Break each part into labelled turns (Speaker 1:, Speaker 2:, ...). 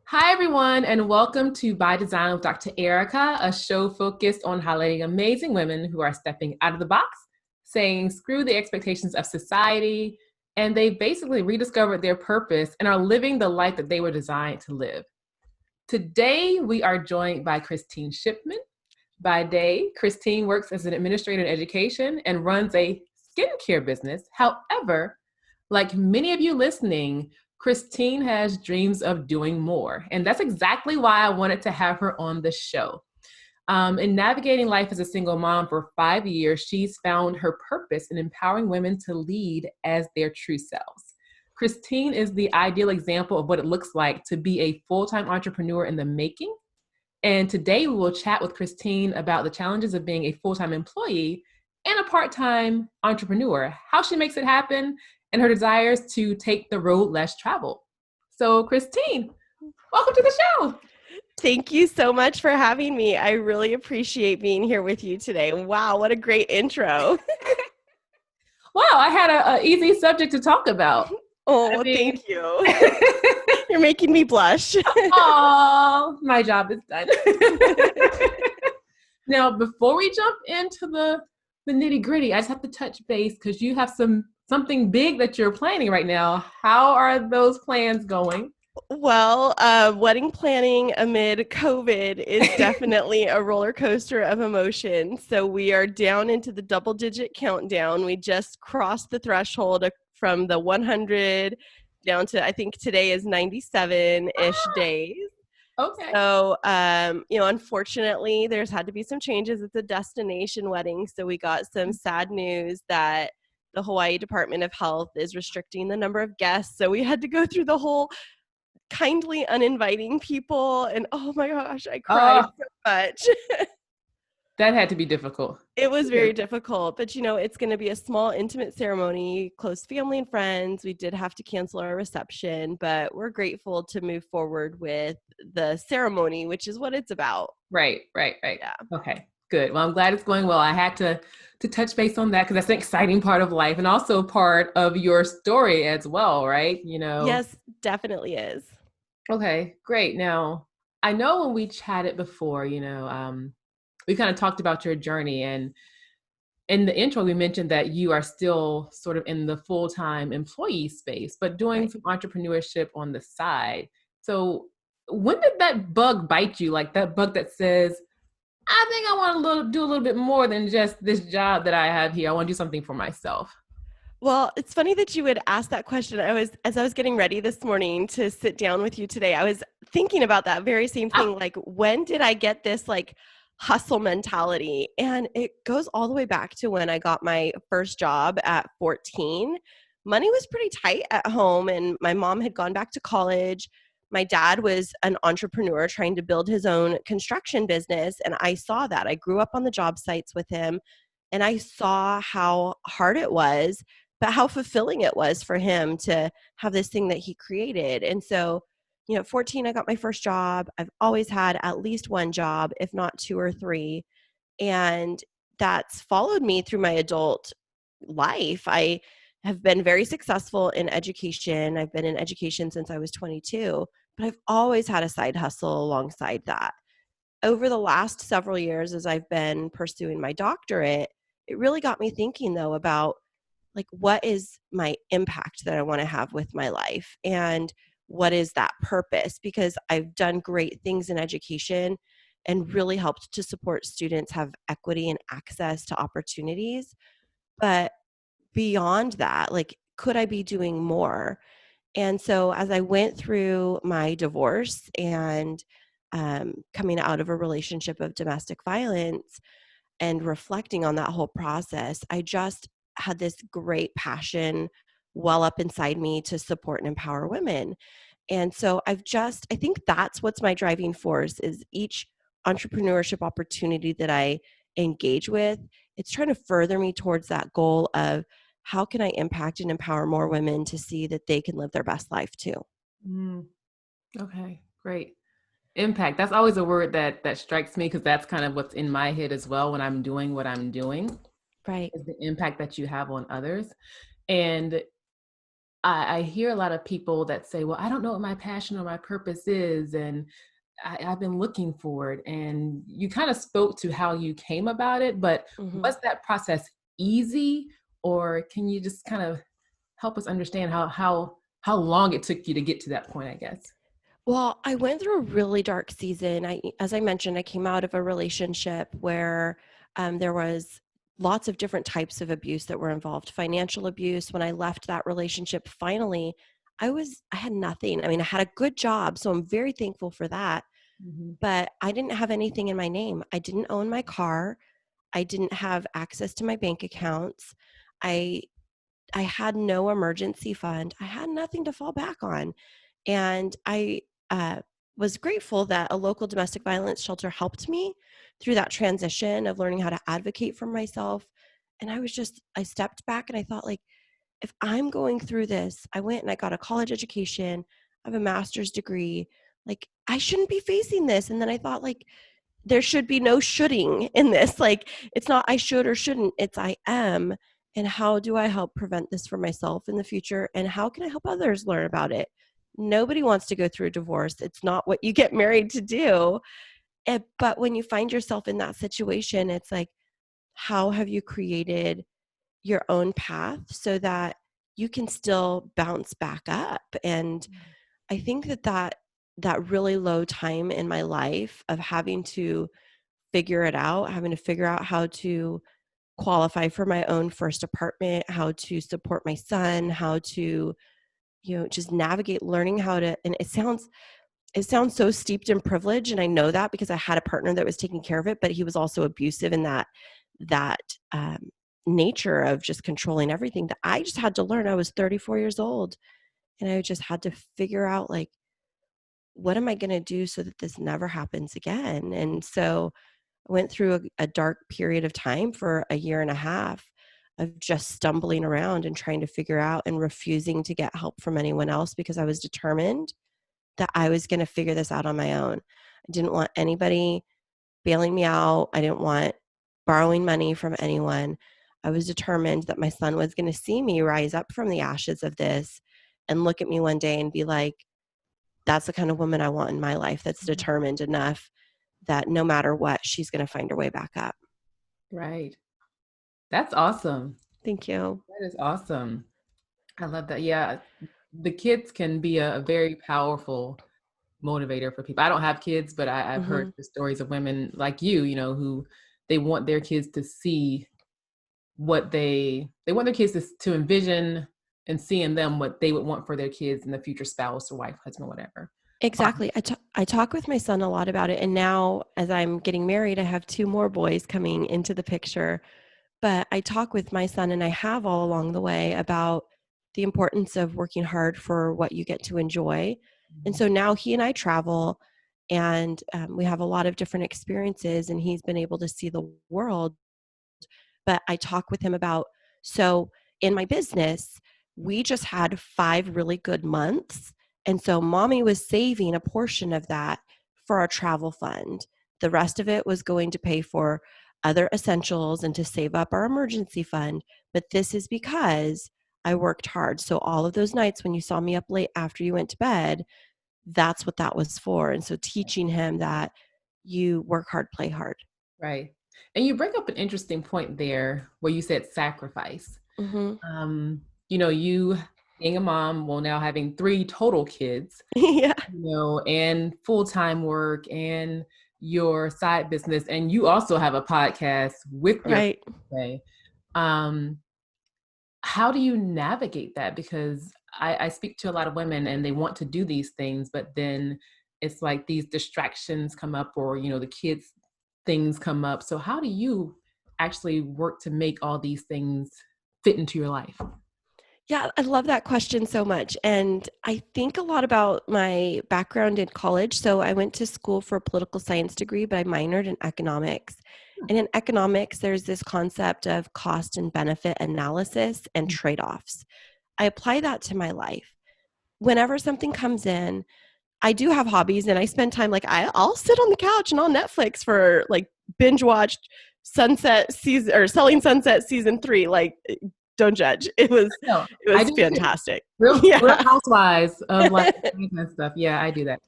Speaker 1: Hi, everyone, and welcome to By Design with Dr. Erika, a show focused on highlighting amazing women who are stepping out of the box, saying screw the expectations of society, and they've basically rediscovered their purpose and are living the life that they were designed to live. Today, we are joined by Kristine Shipman. By day, Kristine works as an administrator in education and runs a skincare business. However, like many of you listening, Kristine has dreams of doing more. And that's exactly why I wanted to have her on the show. In navigating life as a single mom for 5 years, she's found her purpose in empowering women to lead as their true selves. Kristine is the ideal example of what it looks like to be a full time entrepreneur in the making. And today we will chat with Kristine about the challenges of being a full time employee and a part time entrepreneur, how she makes it happen, and her desires to take the road less traveled. So, Kristine, welcome to the show.
Speaker 2: Thank you so much for having me. I really appreciate being here with you today. Wow, what a great intro.
Speaker 1: Wow, I had an easy subject to talk about. I
Speaker 2: Oh,
Speaker 1: mean,
Speaker 2: thank you. You're making me blush.
Speaker 1: oh, my job is done. Now, before we jump into the nitty gritty, I just have to touch base because you have something big that you're planning right now. How are those plans going?
Speaker 2: Well, wedding planning amid COVID is definitely a roller coaster of emotion. So we are down into the double digit countdown. We just crossed the threshold from the 100 down to, I think today is 97-ish days.
Speaker 1: Okay.
Speaker 2: So, unfortunately, there's had to be some changes. It's a destination wedding. So we got some sad news that the Hawaii Department of Health is restricting the number of guests. So we had to go through the whole kindly uninviting people. And oh my gosh, I cried
Speaker 1: Oh,
Speaker 2: so much.
Speaker 1: that had to be difficult.
Speaker 2: It was very difficult, but it's going to be a small, intimate ceremony, close family and friends. We did have to cancel our reception, but we're grateful to move forward with the ceremony, which is what it's about.
Speaker 1: Right.
Speaker 2: Yeah.
Speaker 1: Okay, good. Well, I'm glad it's going well. I had to touch base on that because that's an exciting part of life and also part of your story as well, right?
Speaker 2: Yes, definitely is.
Speaker 1: Okay, great. Now, I know when we chatted before, we kind of talked about your journey, and in the intro, we mentioned that you are still sort of in the full-time employee space, but doing
Speaker 2: Right.
Speaker 1: some entrepreneurship on the side. So when did that bug bite you? Like that bug that says, I think I want to do a little bit more than just this job that I have here. I want to do something for myself.
Speaker 2: Well, it's funny that you would ask that question. As I was getting ready this morning to sit down with you today, I was thinking about that very same
Speaker 1: Ah,
Speaker 2: thing. Like, when did I get this hustle mentality? And it goes all the way back to when I got my first job at 14. Money was pretty tight at home, and my mom had gone back to college. My dad was an entrepreneur trying to build his own construction business. And I saw that. I grew up on the job sites with him, and I saw how hard it was, but how fulfilling it was for him to have this thing that he created. And so, at 14, I got my first job. I've always had at least one job, if not two or three. And that's followed me through my adult life. I have been very successful in education. I've been in education since I was 22, but I've always had a side hustle alongside that. Over the last several years, as I've been pursuing my doctorate, it really got me thinking, though, about what is my impact that I want to have with my life, and what is that purpose? Because I've done great things in education and really helped to support students have equity and access to opportunities. But beyond that, could I be doing more? And so as I went through my divorce and coming out of a relationship of domestic violence and reflecting on that whole process, I just had this great passion well up inside me to support and empower women. And so I think that's what's my driving force is each entrepreneurship opportunity that I engage with, it's trying to further me towards that goal of how can I impact and empower more women to see that they can live their best life too.
Speaker 1: mm, okay, great. Impact. That's always a word that strikes me because that's kind of what's in my head as well when I'm doing what I'm doing
Speaker 2: Right.
Speaker 1: is the impact that you have on others. And I hear a lot of people that say, well, I don't know what my passion or my purpose is. And I've been looking for it. And you kind of spoke to how you came about it, but
Speaker 2: Mhm.
Speaker 1: was that process easy? Or can you just kind of help us understand how long it took you to get to that point, I guess?
Speaker 2: Well, I went through a really dark season. As I mentioned, I came out of a relationship where there was lots of different types of abuse that were involved. Financial abuse. When I left that relationship, finally, I had nothing. I mean, I had a good job, so I'm very thankful for that.
Speaker 1: Mhm.
Speaker 2: But I didn't have anything in my name. I didn't own my car. I didn't have access to my bank accounts. I I had no emergency fund. I had nothing to fall back on. And I uh, was grateful that a local domestic violence shelter helped me through that transition of learning how to advocate for myself. And I stepped back and I thought, like, if I'm going through this, I went and I got a college education, I have a master's degree, like, I shouldn't be facing this. And then I thought, like, there should be no shoulding in this. Like, it's not I should or shouldn't, it's I am. And how do I help prevent this for myself in the future? And how can I help others learn about it? Nobody wants to go through a divorce. It's not what you get married to do. But when you find yourself in that situation, it's like, how have you created your own path so that you can still bounce back up? And I think that really low time in my life of having to figure it out, having to figure out how to qualify for my own first apartment, how to support my son, how to, just navigate learning how to, and it sounds so steeped in privilege, and I know that because I had a partner that was taking care of it, but he was also abusive in that nature of just controlling everything that I just had to learn. I was 34 years old, and I just had to figure out, like, what am I going to do so that this never happens again? And so I went through a dark period of time for a year and a half of just stumbling around and trying to figure out and refusing to get help from anyone else because I was determined that I was going to figure this out on my own. I didn't want anybody bailing me out. I didn't want borrowing money from anyone. I was determined that my son was going to see me rise up from the ashes of this and look at me one day and be like, that's the kind of woman I want in my life, that's determined enough that no matter what, she's going to find her way back up.
Speaker 1: Right. That's awesome.
Speaker 2: Thank you.
Speaker 1: That is awesome. I love that. Yeah. The kids can be a very powerful motivator for people. I don't have kids, but I've heard
Speaker 2: Mhm.
Speaker 1: the stories of women like you know, who they want their kids to see what they want their kids to envision and see in them what they would want for their kids and the future spouse or wife, husband, whatever.
Speaker 2: Exactly. I talk with my son a lot about it, and now as I'm getting married, I have 2 more boys coming into the picture, but I talk with my son, and I have all along the way, about the importance of working hard for what you get to enjoy. And
Speaker 1: Mhm.
Speaker 2: so now he and I travel, and we have a lot of different experiences, and he's been able to see the world. But I talk with him about, so in my business, we just had 5 really good months. And so mommy was saving a portion of that for our travel fund. The rest of it was going to pay for other essentials and to save up our emergency fund. But this is because I worked hard. So all of those nights when you saw me up late after you went to bed, that's what that was for. And so teaching him that you work hard, play hard.
Speaker 1: Right. And you bring up an interesting point there where you said sacrifice.
Speaker 2: Hmm.
Speaker 1: Um, you being a mom, well, now having three total kids,
Speaker 2: Yeah,
Speaker 1: and full-time work and your side business, and you also have a podcast with your
Speaker 2: right.
Speaker 1: fiance. Um, how do you navigate that? Because I speak to a lot of women and they want to do these things, but then it's like these distractions come up or, the kids things come up. So how do you actually work to make all these things fit into your life?
Speaker 2: Yeah, I love that question so much. And I think a lot about my background in college. So I went to school for a political science degree, but I minored in economics. And in economics, there's this concept of cost and benefit analysis and trade offs. I apply that to my life. Whenever something comes in, I do have hobbies and I spend time, like, I'll sit on the couch and on Netflix for, like, binge watched Sunset season or Selling Sunset season 3. Like, don't judge. It
Speaker 1: No, I
Speaker 2: was
Speaker 1: do too.
Speaker 2: fantastic.
Speaker 1: Real
Speaker 2: Yeah.
Speaker 1: housewives of like and stuff. Yeah, I do that.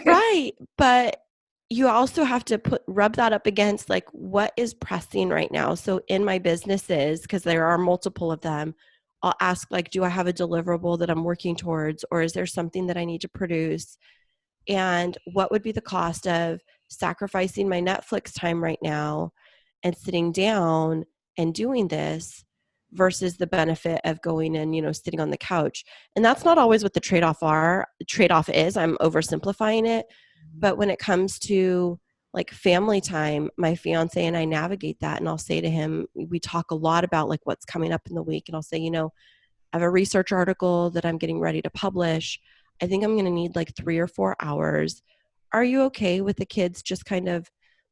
Speaker 2: Right. But you also have to rub that up against like what is pressing right now. So in my businesses, because there are multiple of them, I'll ask like, do I have a deliverable that I'm working towards, or is there something that I need to produce? And what would be the cost of sacrificing my Netflix time right now and sitting down and doing this versus the benefit of going and, sitting on the couch? And that's not always what the trade-off is. I'm oversimplifying it. But when it comes to like family time, my fiance and I navigate that. And I'll say to him, we talk a lot about like what's coming up in the week. And I'll say, I have a research article that I'm getting ready to publish. I think I'm going to need like 3 or 4 hours. Are you okay with the kids just kind of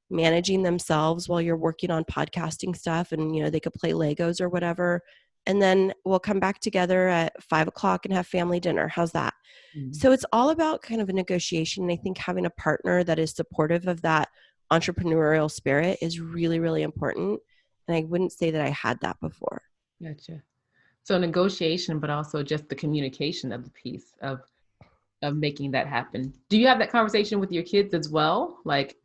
Speaker 2: managing themselves while you're working on podcasting stuff and, they could play Legos or whatever? And then we'll come back together at 5 o'clock and have family dinner. How's that?
Speaker 1: Mhm.
Speaker 2: So it's all about kind of a negotiation. And I think having a partner that is supportive of that entrepreneurial spirit is really, really important. And I wouldn't say that I had that before.
Speaker 1: Gotcha. So negotiation, but also just the communication of the piece of making that happen. Do you have that conversation with your kids as well? Like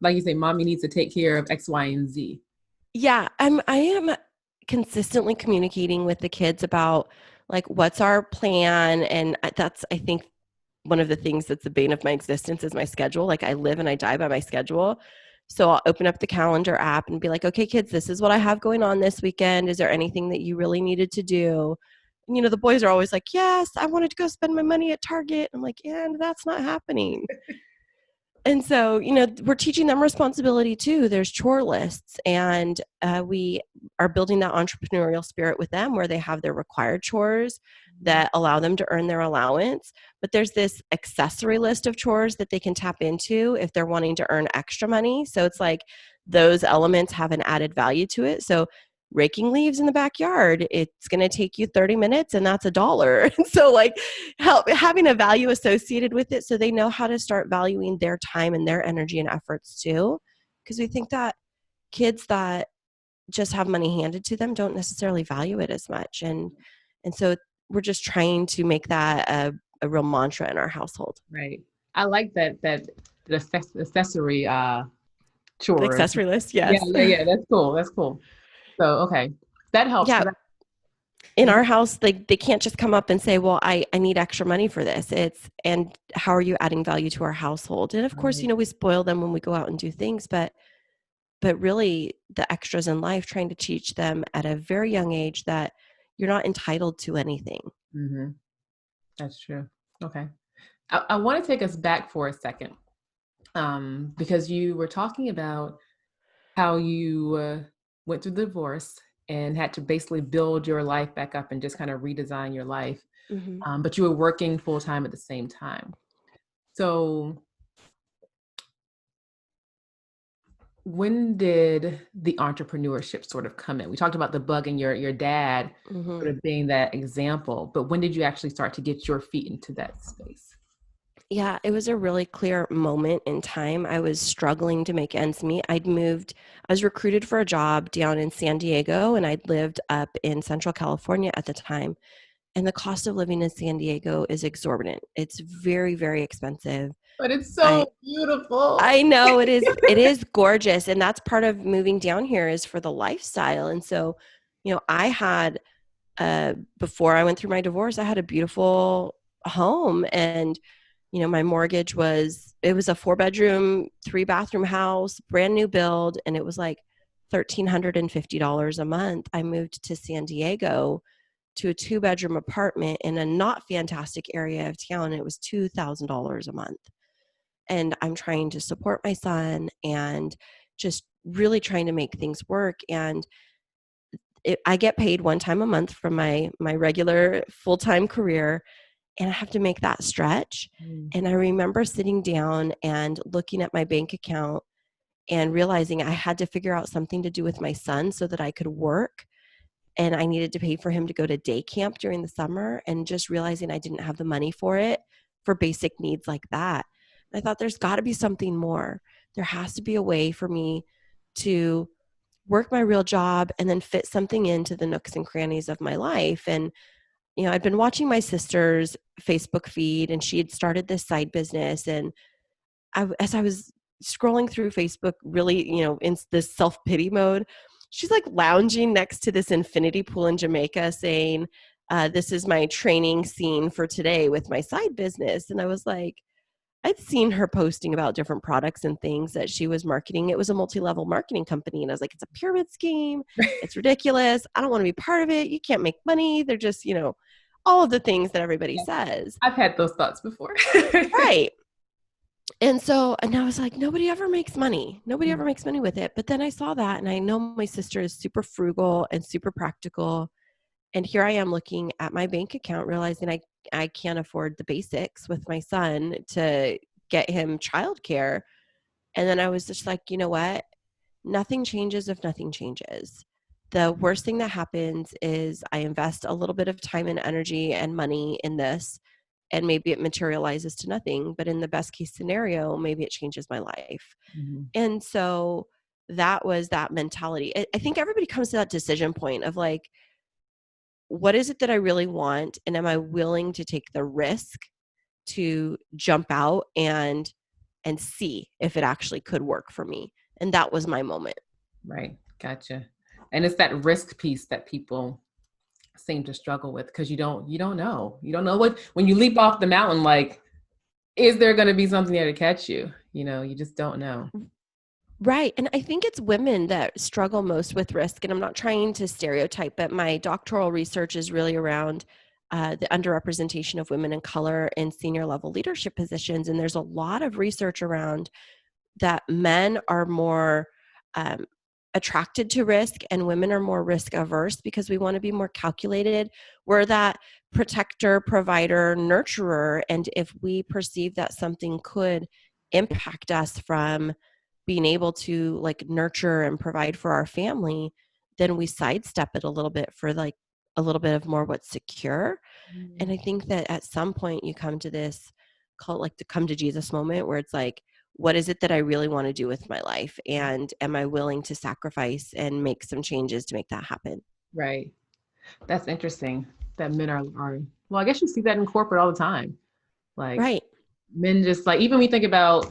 Speaker 1: you say, mommy needs to take care of X, Y, and Z.
Speaker 2: Yeah, I am consistently communicating with the kids about like what's our plan, and that's I think one of the things that's the bane of my existence is my schedule. Like I live and I die by my schedule. So I'll open up the calendar app and be like, "Okay, kids, this is what I have going on this weekend. Is there anything that you really needed to do?" And, the boys are always like, "Yes, I wanted to go spend my money at Target." I'm like, "Yeah, that's not happening." And so, we're teaching them responsibility too. There's chore lists, and we are building that entrepreneurial spirit with them where they have their required chores that allow them to earn their allowance. But there's this accessory list of chores that they can tap into if they're wanting to earn extra money. So it's like those elements have an added value to it. So raking leaves in the backyard, it's going to take you 30 minutes and that's $1. And so like having a value associated with it so they know how to start valuing their time and their energy and efforts too. Because we think that kids that just have money handed to them don't necessarily value it as much. And so we're just trying to make that a real mantra in our household.
Speaker 1: Right. I like that the accessory
Speaker 2: The
Speaker 1: chores.
Speaker 2: accessory list,
Speaker 1: Yeah,
Speaker 2: yes.
Speaker 1: yeah, yeah. That's cool. That's cool. So okay. That helps
Speaker 2: Yeah,
Speaker 1: because
Speaker 2: in our house, like they can't just come up and say, well, I need extra money for this. And how are you adding value to our household? And of course, we spoil them when we go out and do things, but really the extras in life, trying to teach them at a very young age that you're not entitled to anything.
Speaker 1: mm-hmm. That's true. Okay. I want to take us back for a second because you were talking about how you went through the divorce and had to basically build your life back up and just kind of redesign your life.
Speaker 2: Mm-hmm.
Speaker 1: But you were working full time at the same time. So when did the entrepreneurship sort of come in? We talked about the bug and your dad
Speaker 2: Mm-hmm.
Speaker 1: sort of being that example, but when did you actually start to get your feet into that space?
Speaker 2: Yeah, it was a really clear moment in time. I was struggling to make ends meet. I was recruited for a job down in San Diego, and I'd lived up in Central California at the time. And the cost of living in San Diego is exorbitant. It's very, very expensive.
Speaker 1: But it's
Speaker 2: I
Speaker 1: so beautiful.
Speaker 2: I know it is gorgeous, and that's part of moving down here is for the lifestyle. And so, I had before I went through my divorce, I had a beautiful home, and my mortgage was a 4-bedroom, 3-bathroom house, brand new build, and it was like $1,350 a month. I moved to San Diego to a 2-bedroom apartment in a not fantastic area of town, and it was $2,000 a month. And I'm trying to support my son and just really trying to make things work. And I get paid one time a month from my regular full-time career, and I have to make that stretch.
Speaker 1: Mm.
Speaker 2: And I remember sitting down and looking at my bank account and realizing I had to figure out something to do with my son so that I could work, and I needed to pay for him to go to day camp during the summer, and just realizing I didn't have the money for it for basic needs like that. I thought there's got to be something more. There has to be a way for me to work my real job and then fit something into the nooks and crannies of my life. And, I'd been watching my sister's Facebook feed, and she had started this side business. And as I was scrolling through Facebook, really, in this self-pity mode, she's like lounging next to this infinity pool in Jamaica saying, this is my training scene for today with my side business. And I was like, I'd seen her posting about different products and things that she was marketing. It was a multi-level marketing company. And I was like, it's a pyramid scheme. It's ridiculous. I don't want to be part of it. You can't make money. They're just, all of the things that everybody says.
Speaker 1: I've had those thoughts before.
Speaker 2: Right. And I was like, nobody ever makes money. Nobody ever makes money with it. But then I saw that, and I know my sister is super frugal and super practical. And here I am looking at my bank account, realizing I can't afford the basics with my son to get him childcare. And then I was just like, you know what? Nothing changes if nothing changes. The worst thing that happens is I invest a little bit of time and energy and money in this, and maybe it materializes to nothing. But in the best case scenario, maybe it changes my life.
Speaker 1: Mm-hmm.
Speaker 2: And so that was that mentality. I think everybody comes to that decision point of like, what is it that I really want? And am I willing to take the risk to jump out and see if it actually could work for me? And that was my moment.
Speaker 1: Right. Gotcha. And it's that risk piece that people seem to struggle with, because you don't know. You don't know when you leap off the mountain, like, is there going to be something there to catch you? You just don't know.
Speaker 2: Right. And I think it's women that struggle most with risk. And I'm not trying to stereotype, but my doctoral research is really around the underrepresentation of women of color in senior level leadership positions. And there's a lot of research around that men are more attracted to risk and women are more risk averse because we want to be more calculated. We're that protector, provider, nurturer. And if we perceive that something could impact us from being able to like nurture and provide for our family, then we sidestep it a little bit for like a little bit of more what's secure. And I think that at some point you come to this, call it like the come to Jesus moment, where it's like, what is it that I really want to do with my life? And am I willing to sacrifice and make some changes to make that happen?
Speaker 1: Right. That's interesting that men are, well, I guess you see that in corporate all the time. Like,
Speaker 2: Right.
Speaker 1: men just like, even when you think about,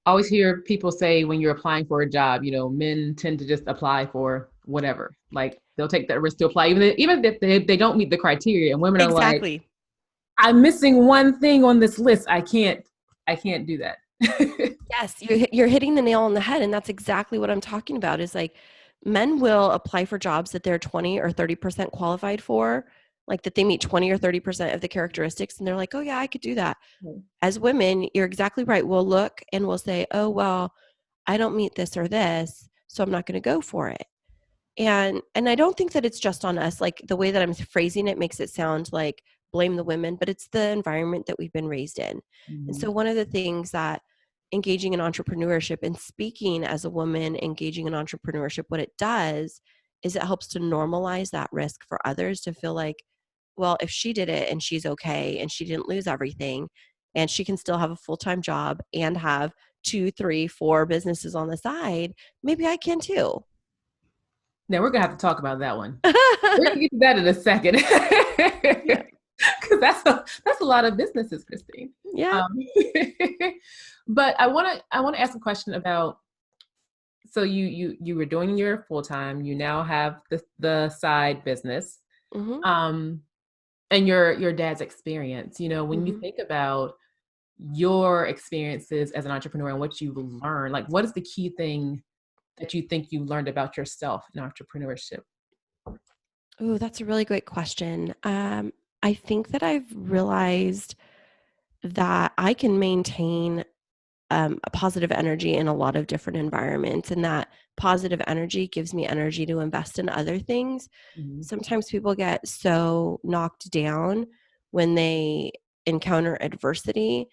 Speaker 1: I always hear people say when you're applying for a job, men tend to just apply for whatever. Like, they'll take that risk to apply, even if they don't meet the criteria. And women are like,
Speaker 2: Exactly.
Speaker 1: I'm missing one thing on this list. I can't do that.
Speaker 2: Yes, you're hitting the nail on the head. And that's exactly what I'm talking about is like men will apply for jobs that they're 20 or 30% qualified for, like that they meet 20 or 30% of the characteristics. And they're like, oh yeah, I could do that. As women, you're exactly right. We'll look and we'll say, oh, well, I don't meet this or this, so I'm not going to go for it. And I don't think that it's just on us. Like the way that I'm phrasing it makes it sound like blame the women, but it's the environment that we've been raised in. And so one of the things that engaging in entrepreneurship and speaking as a woman engaging in entrepreneurship, what it does is it helps to normalize that risk for others to feel like, well, if she did it and she's okay and she didn't lose everything and she can still have a full-time job and have 2, 3, 4 businesses on the side, maybe I can too.
Speaker 1: Now we're gonna have to talk about that one. We're gonna get to that in a second. Because that's a lot of businesses, Kristine.
Speaker 2: Yeah.
Speaker 1: But I want to ask a question about, so you were doing your full time, you now have the side business, and your dad's experience. When you think about your experiences as an entrepreneur and what you've learned, like, what is the key thing that you think you learned about yourself in entrepreneurship?
Speaker 2: Oh, that's a really great question. I think that I've realized that I can maintain a positive energy in a lot of different environments, and that positive energy gives me energy to invest in other things. Sometimes people get so knocked down when they encounter adversity.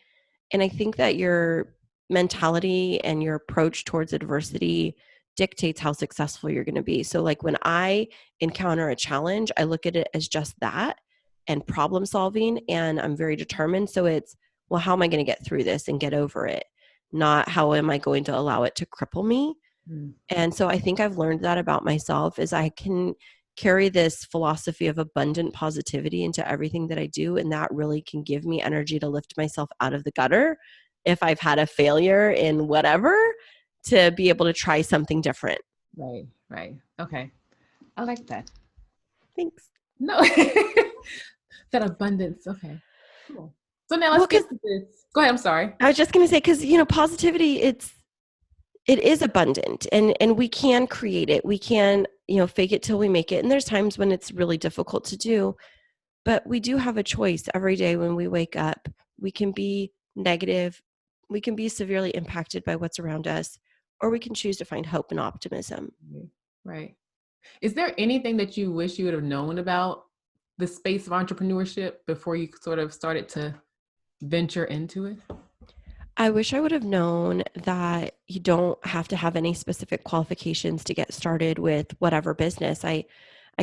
Speaker 2: And I think that your mentality and your approach towards adversity dictates how successful you're going to be. So like when I encounter a challenge, I look at it as just that and problem solving, and I'm very determined. So it's, well, how am I going to get through this and get over it? Not how am I going to allow it to cripple me?
Speaker 1: Mm.
Speaker 2: And so I think I've learned that about myself is I can carry this philosophy of abundant positivity into everything that I do. And that really can give me energy to lift myself out of the gutter if I've had a failure in whatever, to be able to try something different.
Speaker 1: Right, right. Okay. I like that.
Speaker 2: Thanks.
Speaker 1: No, that abundance. Okay, cool. So now
Speaker 2: Well,
Speaker 1: let's get
Speaker 2: because
Speaker 1: to this. Go ahead. I'm sorry.
Speaker 2: I was just going to say, because, you know, positivity, it is abundant, and we can create it. We can, you know, fake it till we make it. And there's times when it's really difficult to do, but we do have a choice every day when we wake up. We can be negative, we can be severely impacted by what's around us, or we can choose to find hope and optimism.
Speaker 1: Right. Is there anything that you wish you would have known about the space of entrepreneurship before you sort of started to venture into it?
Speaker 2: I wish I would have known that you don't have to have any specific qualifications to get started with whatever business. I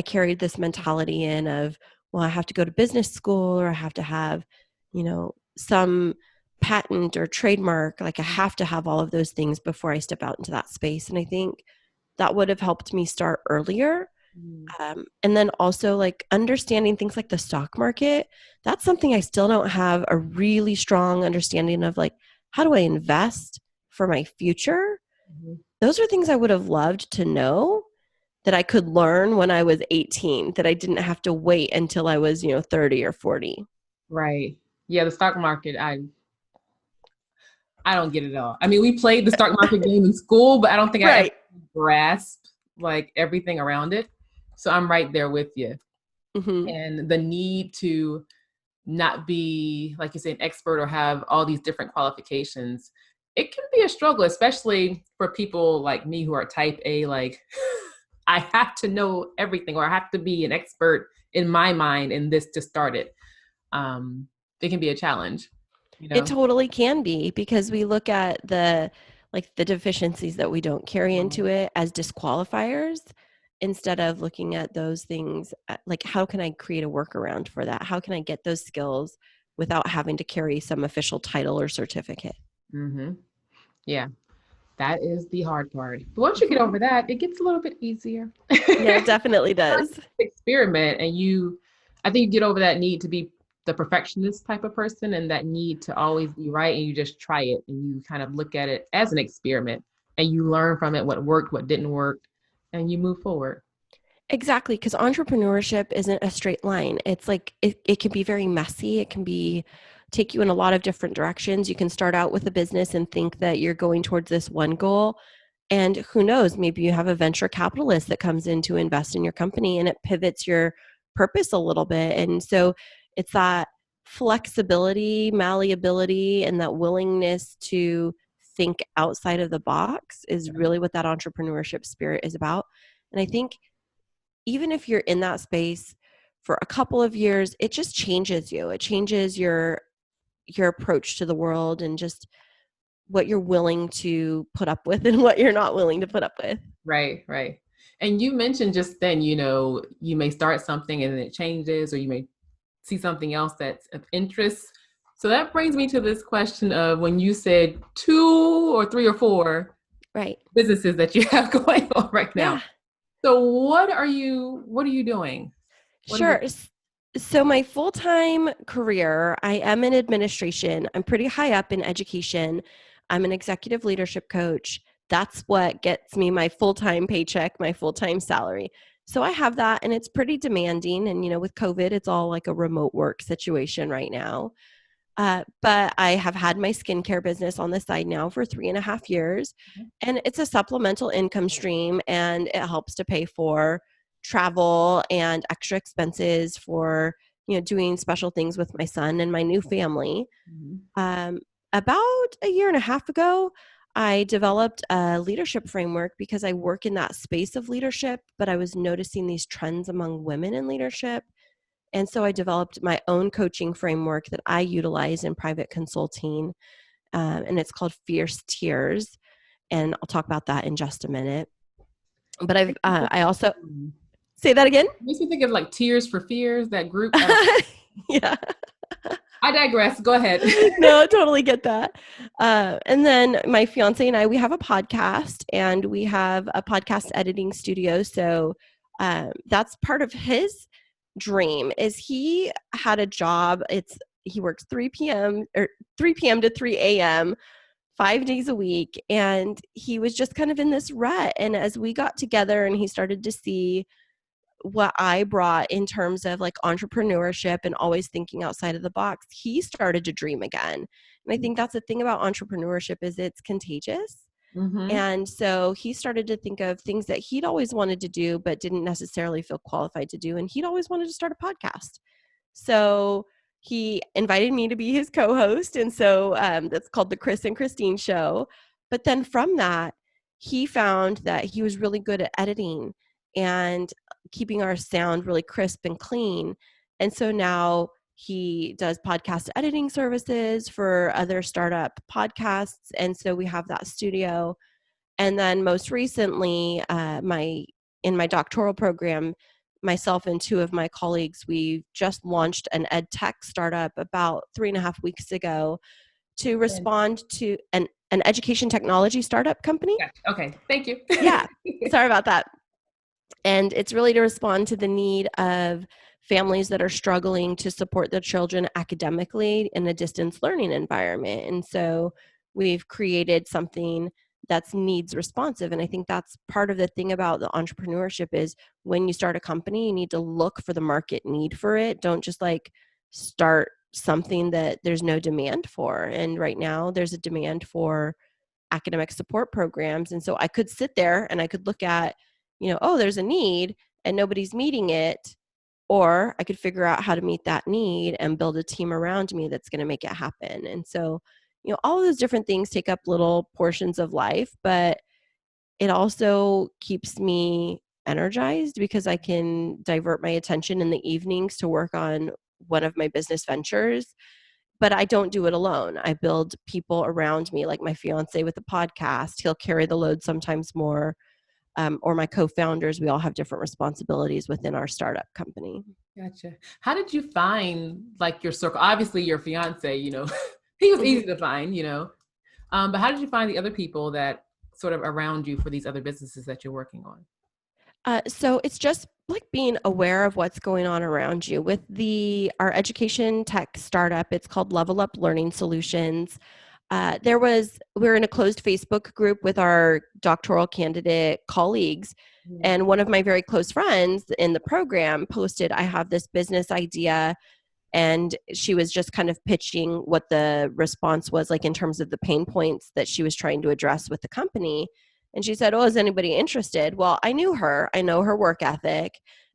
Speaker 2: carried this mentality in of, well, I have to go to business school, or I have to have, you know, some patent or trademark. Like I have to have all of those things before I step out into that space. And I think that would have helped me start earlier.
Speaker 1: Mm.
Speaker 2: And then also like understanding things like the stock market. That's something I still don't have a really strong understanding of. Like, how do I invest for my future?
Speaker 1: Mhm.
Speaker 2: Those are things I would have loved to know, that I could learn when I was 18, that I didn't have to wait until I was, you know, 30 or 40.
Speaker 1: Right. Yeah, the stock market, I don't get it all. I mean, we played the stock market game in school, but I don't think I ever
Speaker 2: Right.
Speaker 1: grasped like everything around it. So I'm right there with you.
Speaker 2: Hmm.
Speaker 1: And the need to not be, like you say, an expert or have all these different qualifications, it can be a struggle, especially for people like me who are type A. Like, I have to know everything, or I have to be an expert in my mind in this to start it. Um, it can be a challenge, you
Speaker 2: It
Speaker 1: know?
Speaker 2: totally can be, because we look at the deficiencies that we don't carry into it as disqualifiers, instead of looking at those things like, how can I create a workaround for that? How can I get those skills without having to carry some official title or certificate?
Speaker 1: Mm-hmm. Yeah, that is the hard part. But once you get over that, it gets a little bit easier.
Speaker 2: Yeah, it definitely does.
Speaker 1: Experiment, and I think you get over that need to be the perfectionist type of person and that need to always be right, and you just try it and you kind of look at it as an experiment and you learn from it what worked, what didn't work, and you move forward.
Speaker 2: Exactly, because entrepreneurship isn't a straight line. It's like it can be very messy. It can be take you in a lot of different directions. You can start out with a business and think that you're going towards this one goal. And who knows, maybe you have a venture capitalist that comes in to invest in your company, and it pivots your purpose a little bit. And so it's that flexibility, malleability, and that willingness to think outside of the box is really what that entrepreneurship spirit is about. And I think even if you're in that space for a couple of years, it just changes you. It changes your approach to the world, and just what you're willing to put up with and what you're not willing to put up with.
Speaker 1: Right, right. And you mentioned just then, you may start something and then it changes, or you may see something else that's of interest. So that brings me to this question of when you said 2 or 3 or 4
Speaker 2: Right.
Speaker 1: businesses that you have going on right now.
Speaker 2: Yeah.
Speaker 1: So what are you doing? What is
Speaker 2: Sure.
Speaker 1: it?
Speaker 2: So my full-time career, I am in administration. I'm pretty high up in education. I'm an executive leadership coach. That's what gets me my full-time paycheck, my full-time salary. So I have that, and it's pretty demanding. And, you know, with COVID, it's all like a remote work situation right now. But I have had my skincare business on the side now for 3.5 years, and it's a supplemental income stream, and it helps to pay for travel and extra expenses for, you know, doing special things with my son and my new family.
Speaker 1: Mhm.
Speaker 2: Um, about a year and a half ago, I developed a leadership framework because I work in that space of leadership, but I was noticing these trends among women in leadership. And so I developed my own coaching framework that I utilize in private consulting, and it's called Fierce Tears. And I'll talk about that in just a minute. But I also say that again.
Speaker 1: Makes me think of like Tears for Fears, that group. I don't
Speaker 2: Yeah.
Speaker 1: I digress. Go ahead.
Speaker 2: No, I totally get that. And then my fiance and I, we have a podcast, and we have a podcast editing studio. So that's part of his dream. Is he had a job. He works 3 p.m. to 3 a.m. 5 days a week, and he was just kind of in this rut. And as we got together, and he started to see what I brought in terms of like entrepreneurship and always thinking outside of the box, he started to dream again. And I think that's the thing about entrepreneurship, is it's contagious.
Speaker 1: Mm-hmm.
Speaker 2: And so he started to think of things that he'd always wanted to do, but didn't necessarily feel qualified to do. And he'd always wanted to start a podcast. So he invited me to be his co-host. And so that's called the Chris and Kristine Show. But then from that, he found that he was really good at editing and keeping our sound really crisp and clean. And so now he does podcast editing services for other startup podcasts. And so we have that studio. And then most recently, in my doctoral program, myself and two of my colleagues, we just launched an ed tech startup about 3.5 weeks ago to respond to an education technology startup company.
Speaker 1: Gotcha. Okay. Thank you.
Speaker 2: Yeah. Sorry about that. And it's really to respond to the need of families that are struggling to support their children academically in a distance learning environment. And so we've created something that's needs responsive. And I think that's part of the thing about the entrepreneurship is when you start a company, you need to look for the market need for it. Don't just like start something that there's no demand for. And right now there's a demand for academic support programs. And so I could sit there and I could look at, oh, there's a need and nobody's meeting it. Or I could figure out how to meet that need and build a team around me that's going to make it happen. And so, all of those different things take up little portions of life, but it also keeps me energized because I can divert my attention in the evenings to work on one of my business ventures. But I don't do it alone. I build people around me, like my fiance with the podcast. He'll carry the load sometimes more. Or my co-founders, we all have different responsibilities within our startup company.
Speaker 1: Gotcha. How did you find like your circle? Obviously, your fiance, he was easy to find, but how did you find the other people that sort of around you for these other businesses that you're working on?
Speaker 2: So it's just like being aware of what's going on around you. With our education tech startup, it's called Level Up Learning Solutions. We're in a closed Facebook group with our doctoral candidate colleagues. And one of my very close friends in the program posted, I have this business idea. And she was just kind of pitching what the response was like in terms of the pain points that she was trying to address with the company. And she said, oh, is anybody interested? Well, I knew her. I know her work ethic.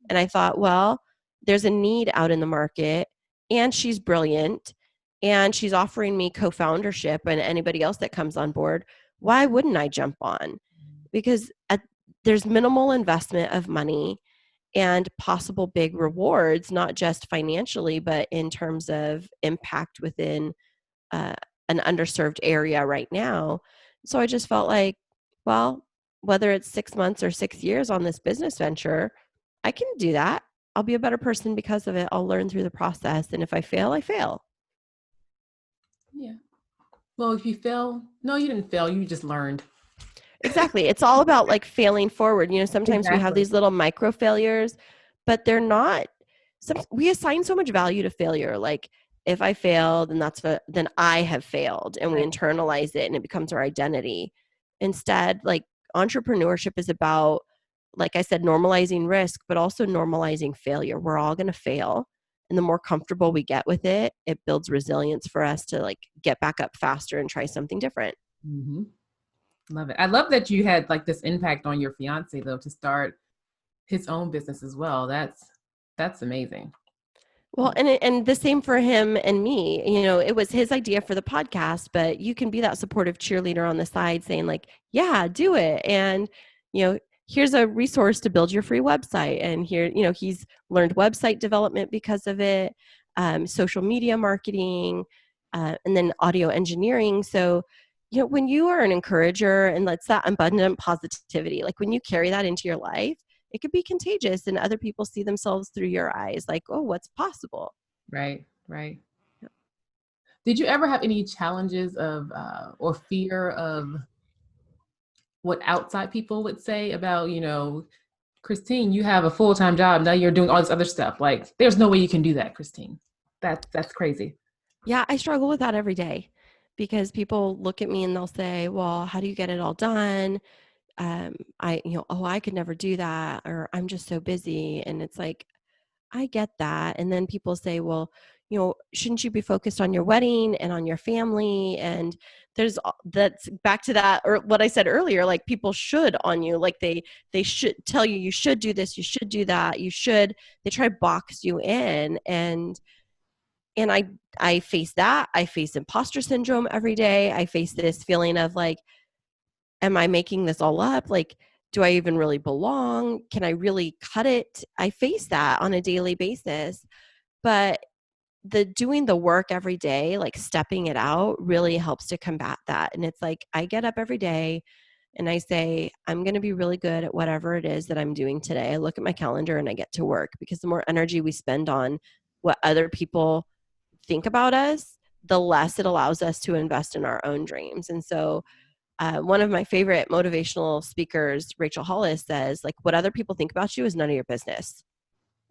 Speaker 2: And I thought, well, there's a need out in the market and she's brilliant and she's offering me co-foundership and anybody else that comes on board. Why wouldn't I jump on? Because there's minimal investment of money and possible big rewards, not just financially, but in terms of impact within an underserved area right now. So I just felt like, well, whether it's 6 months or 6 years on this business venture, I can do that. I'll be a better person because of it. I'll learn through the process. And if I fail, I fail.
Speaker 1: Yeah. Well, if you fail, no, you didn't fail. You just learned.
Speaker 2: Exactly. It's all about like failing forward. Sometimes we have
Speaker 1: Exactly.
Speaker 2: these little micro failures, but they're not, we assign so much value to failure. Like if I fail, then I have failed, and we
Speaker 1: Right.
Speaker 2: internalize it and it becomes our identity. Instead, like entrepreneurship is about, like I said, normalizing risk, but also normalizing failure. We're all going to fail. And the more comfortable we get with it, it builds resilience for us to like get back up faster and try something different.
Speaker 1: Mm-hmm. Love it. I love that you had like this impact on your fiance though to start his own business as well. That's amazing.
Speaker 2: Well, and the same for him and me. It was his idea for the podcast, but you can be that supportive cheerleader on the side saying like, yeah, do it. And, here's a resource to build your free website. And here, he's learned website development because of it, social media marketing, and then audio engineering. So, when you are an encourager and that's that abundant positivity, like when you carry that into your life, it could be contagious and other people see themselves through your eyes like, oh, what's possible.
Speaker 1: Right, right. Did you ever have any challenges of or fear of what outside people would say about, Kristine, you have a full-time job. Now you're doing all this other stuff. Like, there's no way you can do that, Kristine. That's crazy.
Speaker 2: Yeah, I struggle with that every day because people look at me and they'll say, "Well, how do you get it all done?" Oh, I could never do that, or I'm just so busy. And it's like, I get that. And then people say, well, shouldn't you be focused on your wedding and on your family? And that's back to that, or what I said earlier, like people should on you, like they should tell you, you should do this, you should do that, they try to box you in. And I face that. I face imposter syndrome every day. I face this feeling of like, am I making this all up? Like, do I even really belong? Can I really cut it? I face that on a daily basis. But the doing the work every day, like stepping it out, really helps to combat that. And it's like, I get up every day and I say, I'm going to be really good at whatever it is that I'm doing today. I look at my calendar and I get to work, because the more energy we spend on what other people think about us, the less it allows us to invest in our own dreams. And so, one of my favorite motivational speakers, Rachel Hollis, says, like, what other people think about you is none of your business.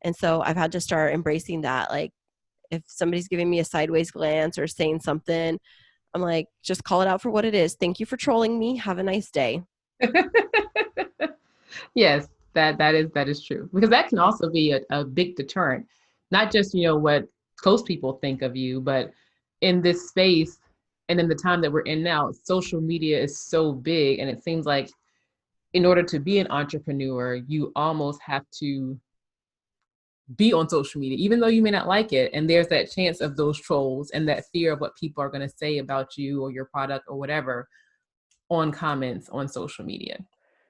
Speaker 2: And so I've had to start embracing that. Like, if somebody's giving me a sideways glance or saying something, I'm like, just call it out for what it is. Thank you for trolling me. Have a nice day.
Speaker 1: Yes, that is true. Because that can also be a big deterrent. Not just, what close people think of you, but in this space and in the time that we're in now, social media is so big, and it seems like in order to be an entrepreneur, you almost have to be on social media, even though you may not like it. And there's that chance of those trolls and that fear of what people are going to say about you or your product or whatever on comments on social media.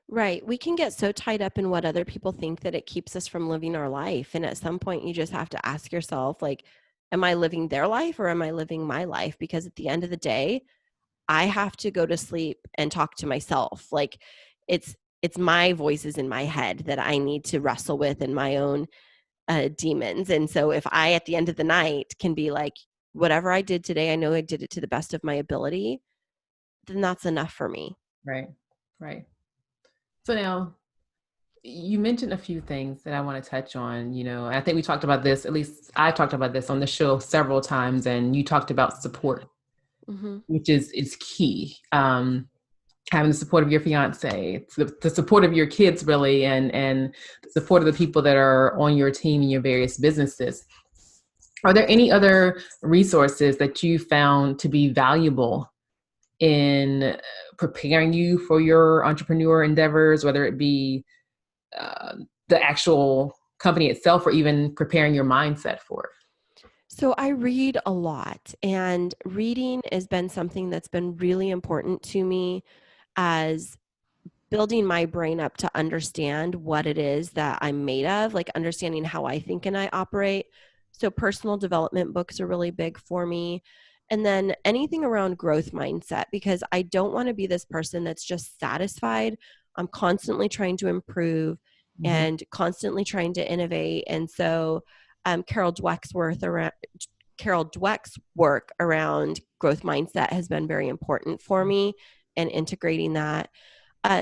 Speaker 2: Right. We can get so tied up in what other people think that it keeps us from living our life. And at some point, you just have to ask yourself, like, am I living their life or am I living my life? Because at the end of the day, I have to go to sleep and talk to myself. Like, it's it's my voices in my head that I need to wrestle with, in my own demons. And so if I, at the end of the night, can be like, whatever I did today, I know I did it to the best of my ability, then that's enough for me.
Speaker 1: Right. Right. So now you mentioned a few things that I want to touch on, and I think we talked about this, at least I talked about this on the show several times, and you talked about support,
Speaker 2: Mm-hmm.
Speaker 1: which is key. Having the support of your fiance, the support of your kids, really, and the support of the people that are on your team in your various businesses. Are there any other resources that you found to be valuable in preparing you for your entrepreneur endeavors, whether it be uh, the actual company itself or even preparing your mindset for it?
Speaker 2: So I read a lot, and reading has been something that's been really important to me as building my brain up to understand what it is that I'm made of, like understanding how I think and I operate. So personal development books are really big for me. And then anything around growth mindset, because I don't want to be this person that's just satisfied. I'm constantly trying to improve
Speaker 1: Mm-hmm.
Speaker 2: and constantly trying to innovate. And so Carol Dweck's work around growth mindset has been very important for me, and integrating that.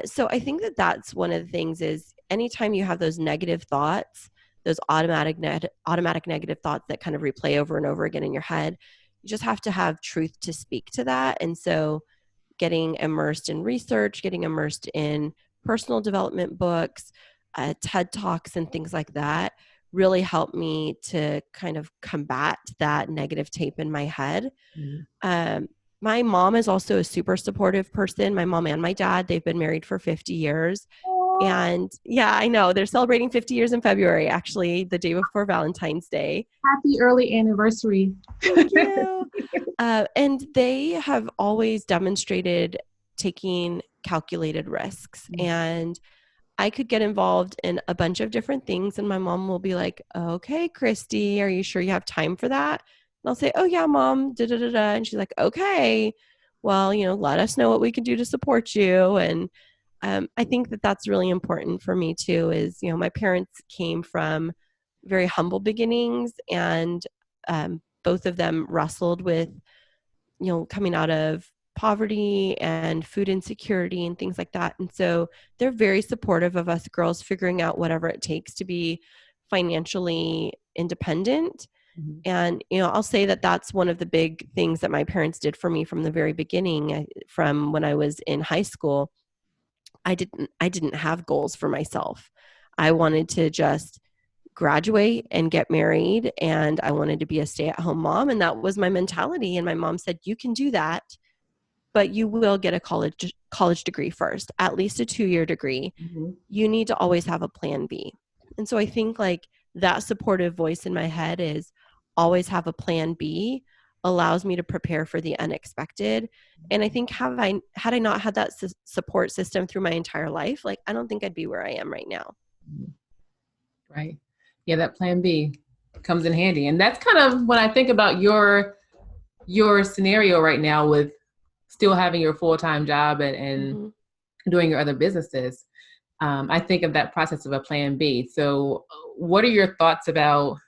Speaker 2: So I think that that's one of the things, is anytime you have those negative thoughts, those automatic negative thoughts that kind of replay over and over again in your head, you just have to have truth to speak to that. And so getting immersed in research, getting immersed in personal development books, TED Talks, and things like that really helped me to kind of combat that negative tape in my head.
Speaker 1: Mm-hmm.
Speaker 2: Um, my mom is also a super supportive person. My mom and my dad, they've been married for 50 years. And yeah, I know they're celebrating 50 years in February, actually, the day before Valentine's Day.
Speaker 1: Happy early anniversary.
Speaker 2: Thank you. And they have always demonstrated taking calculated risks. And I could get involved in a bunch of different things, and my mom will be like, "Okay, Christy, are you sure you have time for that?" And I'll say, "Oh yeah, mom, da da da da." And she's like, "Okay, well, let us know what we can do to support you." And I think that that's really important for me too. Is, my parents came from very humble beginnings, and both of them wrestled with coming out of poverty and food insecurity and things like that. And so they're very supportive of us girls figuring out whatever it takes to be financially independent.
Speaker 1: Mhm.
Speaker 2: And, I'll say that that's one of the big things that my parents did for me from the very beginning, from when I was in high school. I didn't have goals for myself. I wanted to just graduate and get married, and I wanted to be a stay-at-home mom, and that was my mentality. And my mom said, "You can do that, but you will get a college degree first, at least a 2-year degree.
Speaker 1: Mhm.
Speaker 2: You need to always have a plan B." And so I think like that supportive voice in my head is always have a plan B, allows me to prepare for the unexpected. And I think had I not had that support system through my entire life, like I don't think I'd be where I am right now.
Speaker 1: Mhm. Right. Yeah, that plan B comes in handy. And that's kind of when I think about your scenario right now with still having your full-time job and
Speaker 2: Mm-hmm.
Speaker 1: doing your other businesses. I think of that process of a plan B. So what are your thoughts about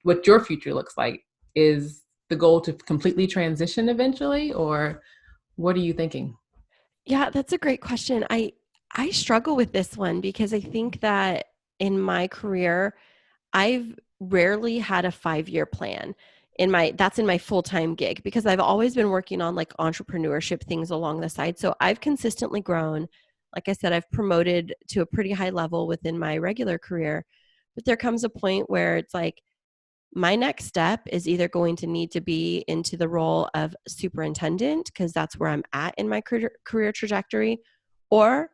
Speaker 1: what your future looks like? Is the goal to completely transition eventually, or what are you thinking?
Speaker 2: Yeah, that's a great question. I struggle with this one because I think that in my career, I've rarely had a 5-year plan in my full-time gig, because I've always been working on like entrepreneurship things along the side. So I've consistently grown. Like I said, I've promoted to a pretty high level within my regular career. But there comes a point where it's like my next step is either going to need to be into the role of superintendent, because that's where I'm at in my career trajectory, or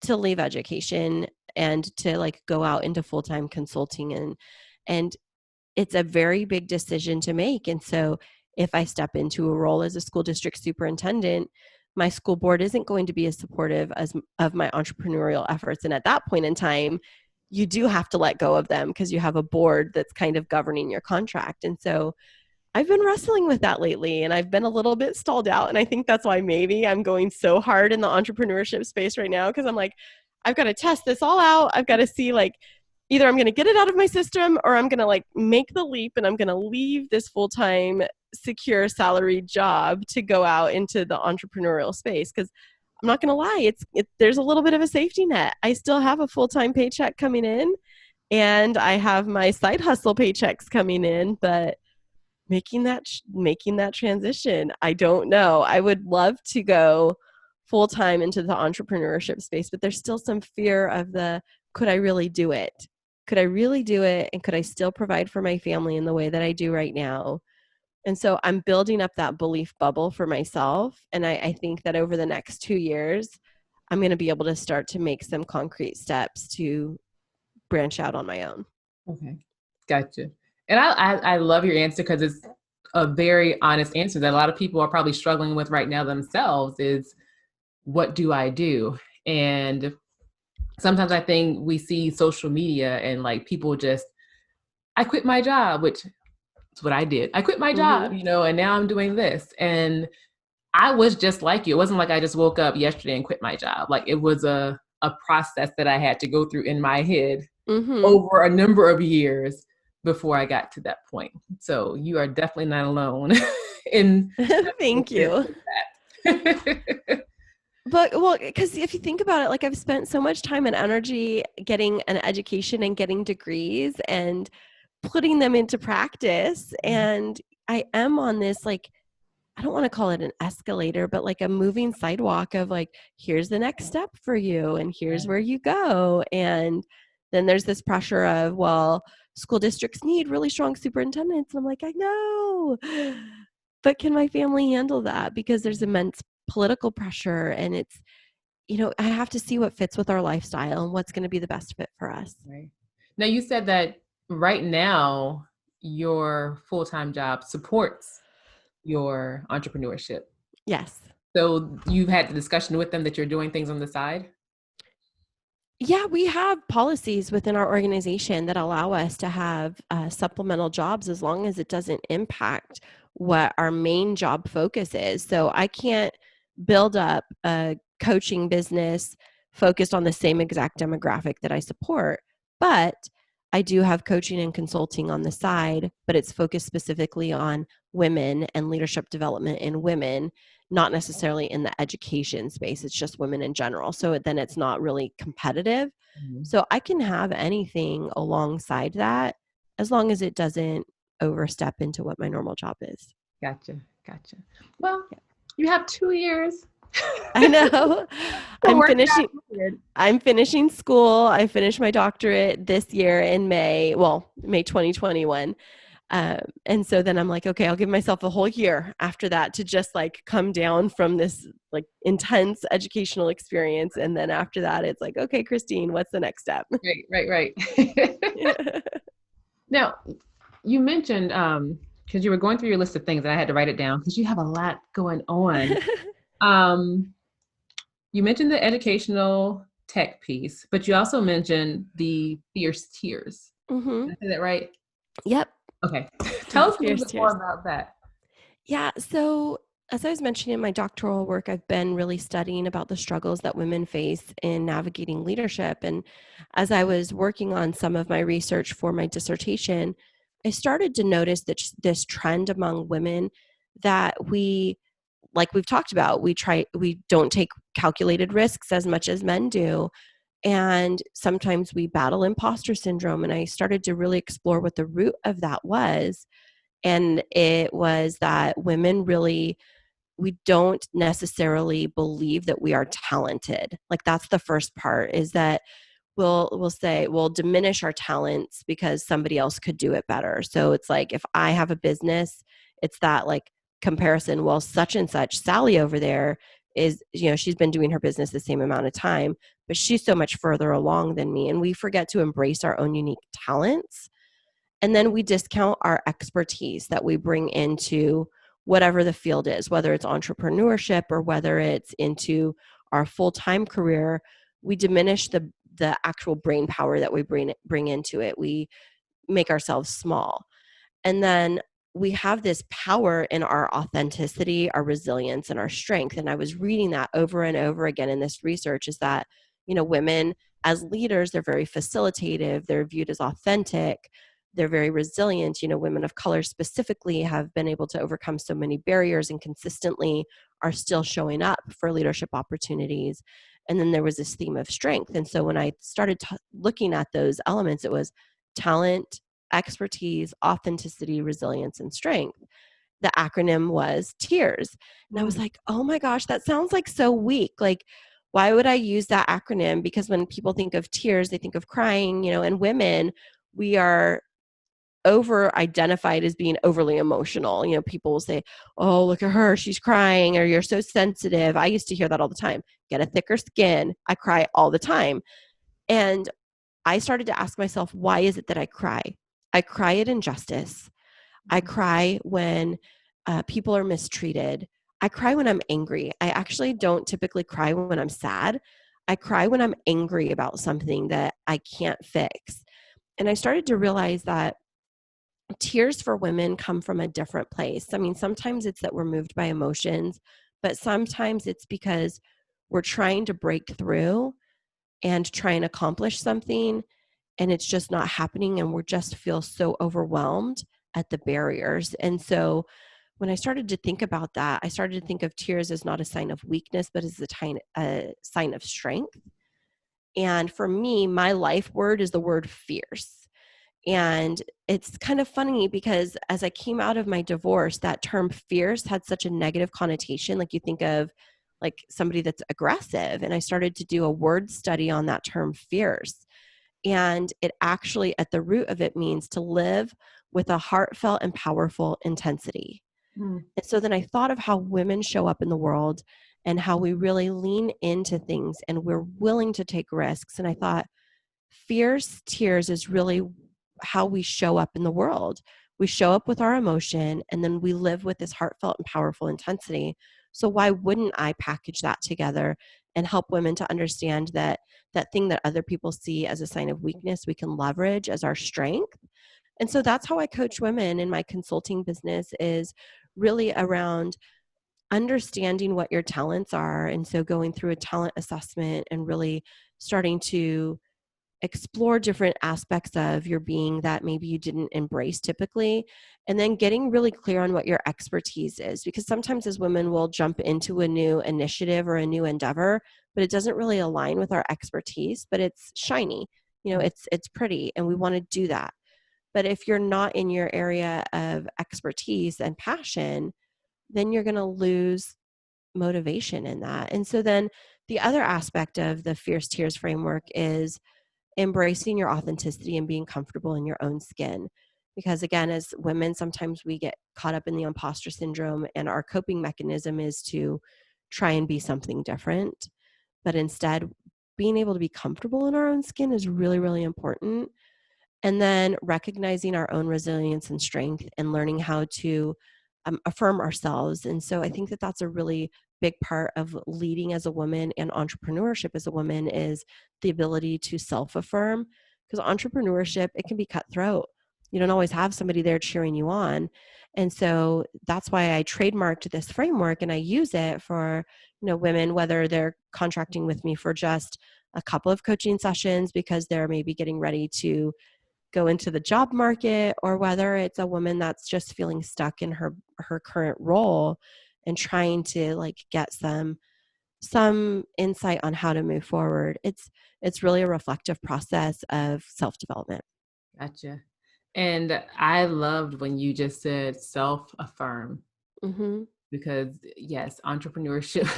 Speaker 2: to leave education and to like go out into full-time consulting. And it's a very big decision to make. And so if I step into a role as a school district superintendent, my school board isn't going to be as supportive as of my entrepreneurial efforts. And at that point in time, you do have to let go of them because you have a board that's kind of governing your contract. And so I've been wrestling with that lately, and I've been a little bit stalled out. And I think that's why maybe I'm going so hard in the entrepreneurship space right now, because I'm like, I've got to test this all out. I've got to see like either I'm going to get it out of my system, or I'm going to like make the leap and I'm going to leave this full-time secure salaried job to go out into the entrepreneurial space. Because I'm not going to lie, there's a little bit of a safety net. I still have a full-time paycheck coming in, and I have my side hustle paychecks coming in, but making that transition, I don't know. I would love to go full time into the entrepreneurship space, but there's still some fear of the, could I really do it? Could I really do it? And could I still provide for my family in the way that I do right now? And so I'm building up that belief bubble for myself. And I think that over the next 2 years, I'm going to be able to start to make some concrete steps to branch out on my own.
Speaker 1: Okay, gotcha. And I love your answer because it's a very honest answer that a lot of people are probably struggling with right now themselves is, what do I do? And sometimes I think we see social media and like people just, I quit my job, which is what I did. I quit my job,
Speaker 2: Mm-hmm.
Speaker 1: and now I'm doing this. And I was just like you. It wasn't like I just woke up yesterday and quit my job. Like it was a process that I had to go through in my head
Speaker 2: Mm-hmm.
Speaker 1: over a number of years before I got to that point. So you are definitely not alone in
Speaker 2: Thank you.
Speaker 1: that.
Speaker 2: But well, because if you think about it, like I've spent so much time and energy getting an education and getting degrees and putting them into practice. And I am on this, like, I don't want to call it an escalator, but like a moving sidewalk of like, here's the next step for you and here's where you go. And then there's this pressure of, well, school districts need really strong superintendents. And I'm like, I know, but can my family handle that? Because there's immense political pressure, and it's, I have to see what fits with our lifestyle and what's going to be the best fit for us.
Speaker 1: Right. Now you said that right now your full-time job supports your entrepreneurship.
Speaker 2: Yes.
Speaker 1: So you've had the discussion with them that you're doing things on the side?
Speaker 2: Yeah, we have policies within our organization that allow us to have supplemental jobs as long as it doesn't impact what our main job focus is. So I can't build up a coaching business focused on the same exact demographic that I support, but I do have coaching and consulting on the side, but it's focused specifically on women and leadership development in women, not necessarily in the education space. It's just women in general. So then it's not really competitive.
Speaker 1: Mhm.
Speaker 2: So I can have anything alongside that as long as it doesn't overstep into what my normal job is.
Speaker 1: Gotcha. Gotcha. Well, you have 2 years.
Speaker 2: I know.
Speaker 1: To
Speaker 2: I'm
Speaker 1: work it
Speaker 2: finishing
Speaker 1: out period.
Speaker 2: I'm finishing school. I finished my doctorate this year in May, well, May 2021. And so then I'm like, okay, I'll give myself a whole year after that to just like come down from this like intense educational experience. And then after that, it's like, okay, Kristine, what's the next step?
Speaker 1: Right. Now, you mentioned because you were going through your list of things and I had to write it down because you have a lot going on. Um, you mentioned the educational tech piece, but you also mentioned the fierce tears.
Speaker 2: Mm-hmm.
Speaker 1: Did I say that right?
Speaker 2: Yep.
Speaker 1: Okay. Tell us a little
Speaker 2: Fierce
Speaker 1: bit more
Speaker 2: tears.
Speaker 1: about that.
Speaker 2: Yeah. So, as I was mentioning in my doctoral work, I've been really studying about the struggles that women face in navigating leadership. And as I was working on some of my research for my dissertation, I started to notice that this trend among women that like we've talked about, we don't take calculated risks as much as men do. And sometimes we battle imposter syndrome. And I started to really explore what the root of that was. And it was that women really, we don't necessarily believe that we are talented. Like that's the first part, is that we'll say we'll diminish our talents because somebody else could do it better. So it's like if I have a business, it's that like comparison. Well, such and such Sally over there is, she's been doing her business the same amount of time, but she's so much further along than me. And we forget to embrace our own unique talents, and then we discount our expertise that we bring into whatever the field is, whether it's entrepreneurship or whether it's into our full-time career. We diminish the actual brain power that we bring into it. We make ourselves small. And then we have this power in our authenticity, our resilience, and our strength. And I was reading that over and over again in this research, is that, women as leaders, they're very facilitative, they're viewed as authentic, they're very resilient. Women of color specifically have been able to overcome so many barriers and consistently are still showing up for leadership opportunities. And then there was this theme of strength. And so when I started looking at those elements, it was talent, expertise, authenticity, resilience, and strength. The acronym was TEARS. And I was like, oh my gosh, that sounds like so weak. Like, why would I use that acronym? Because when people think of tears, they think of crying, and women, we are over identified as being overly emotional. People will say, oh, look at her, she's crying, or you're so sensitive. I used to hear that all the time. Get a thicker skin. I cry all the time. And I started to ask myself, why is it that I cry? I cry at injustice. I cry when people are mistreated. I cry when I'm angry. I actually don't typically cry when I'm sad. I cry when I'm angry about something that I can't fix. And I started to realize that tears for women come from a different place. I mean, sometimes it's that we're moved by emotions, but sometimes it's because we're trying to break through and try and accomplish something, and it's just not happening, and we just feel so overwhelmed at the barriers. And so when I started to think about that, I started to think of tears as not a sign of weakness, but as a sign of strength. And for me, my life word is the word fierce. And it's kind of funny because as I came out of my divorce, that term fierce had such a negative connotation. Like you think of like somebody that's aggressive. And I started to do a word study on that term fierce. And it actually, at the root of it, means to live with a heartfelt and powerful intensity.
Speaker 1: Mm.
Speaker 2: And so then I thought of how women show up in the world and how we really lean into things and we're willing to take risks. And I thought, fierce tears is really how we show up in the world. We show up with our emotion and then we live with this heartfelt and powerful intensity. So why wouldn't I package that together and help women to understand that that thing that other people see as a sign of weakness, we can leverage as our strength? And so that's how I coach women in my consulting business, is really around understanding what your talents are. And so going through a talent assessment and really starting to explore different aspects of your being that maybe you didn't embrace typically, and then getting really clear on what your expertise is, because sometimes as women we'll jump into a new initiative or a new endeavor, but it doesn't really align with our expertise, but it's shiny, it's pretty, and we want to do that. But if you're not in your area of expertise and passion, then you're going to lose motivation in that. And so then the other aspect of the Fierce Tears framework is embracing your authenticity and being comfortable in your own skin. Because again, as women, sometimes we get caught up in the imposter syndrome, and our coping mechanism is to try and be something different. But instead, being able to be comfortable in our own skin is really, really important. And then recognizing our own resilience and strength and learning how to affirm ourselves. And so I think that that's a really big part of leading as a woman and entrepreneurship as a woman is the ability to self-affirm, because entrepreneurship, it can be cutthroat. You don't always have somebody there cheering you on. And so that's why I trademarked this framework, and I use it for, women, whether they're contracting with me for just a couple of coaching sessions because they're maybe getting ready to go into the job market, or whether it's a woman that's just feeling stuck in her current role and trying to like get some insight on how to move forward. It's really a reflective process of self-development.
Speaker 1: Gotcha. And I loved when you just said self-affirm.
Speaker 2: Mm-hmm.
Speaker 1: Because yes, entrepreneurship,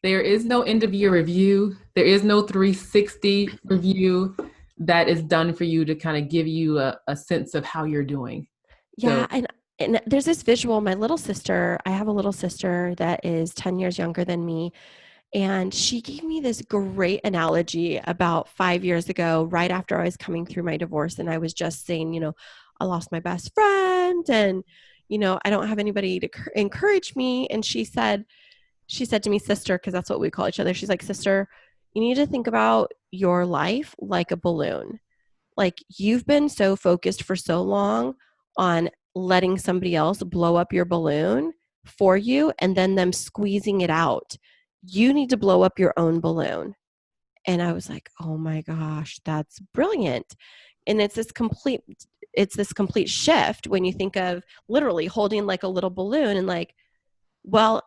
Speaker 1: there is no end of year review. There is no 360 review that is done for you to kind of give you a sense of how you're doing.
Speaker 2: Yeah,
Speaker 1: So
Speaker 2: and there's this visual. My little sister, I have a little sister that is 10 years younger than me. And she gave me this great analogy about 5 years ago, right after I was coming through my divorce. And I was just saying, I lost my best friend, and, I don't have anybody to encourage me. And she said to me, sister, because that's what we call each other. She's like, sister, you need to think about your life like a balloon. Like, you've been so focused for so long on letting somebody else blow up your balloon for you and then them squeezing it out. You need to blow up your own balloon. And I was like, oh my gosh, that's brilliant. And it's this complete shift when you think of literally holding like a little balloon and like, well,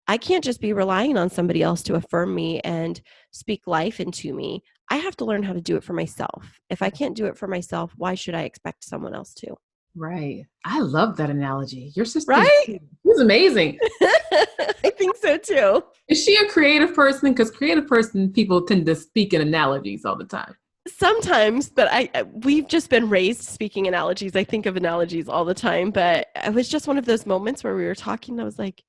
Speaker 2: I can't just be relying on somebody else to affirm me and speak life into me. I have to learn how to do it for myself. If I can't do it for myself, why should I expect someone else to?
Speaker 1: right. I love that analogy. Your sister's
Speaker 2: Right?
Speaker 1: she's amazing.
Speaker 2: I think so too.
Speaker 1: Is she a creative person? Because creative person people tend to speak in analogies all the time.
Speaker 2: Sometimes, but we've just been raised speaking analogies. I think of analogies all the time, but it was just one of those moments where we were talking and I was like,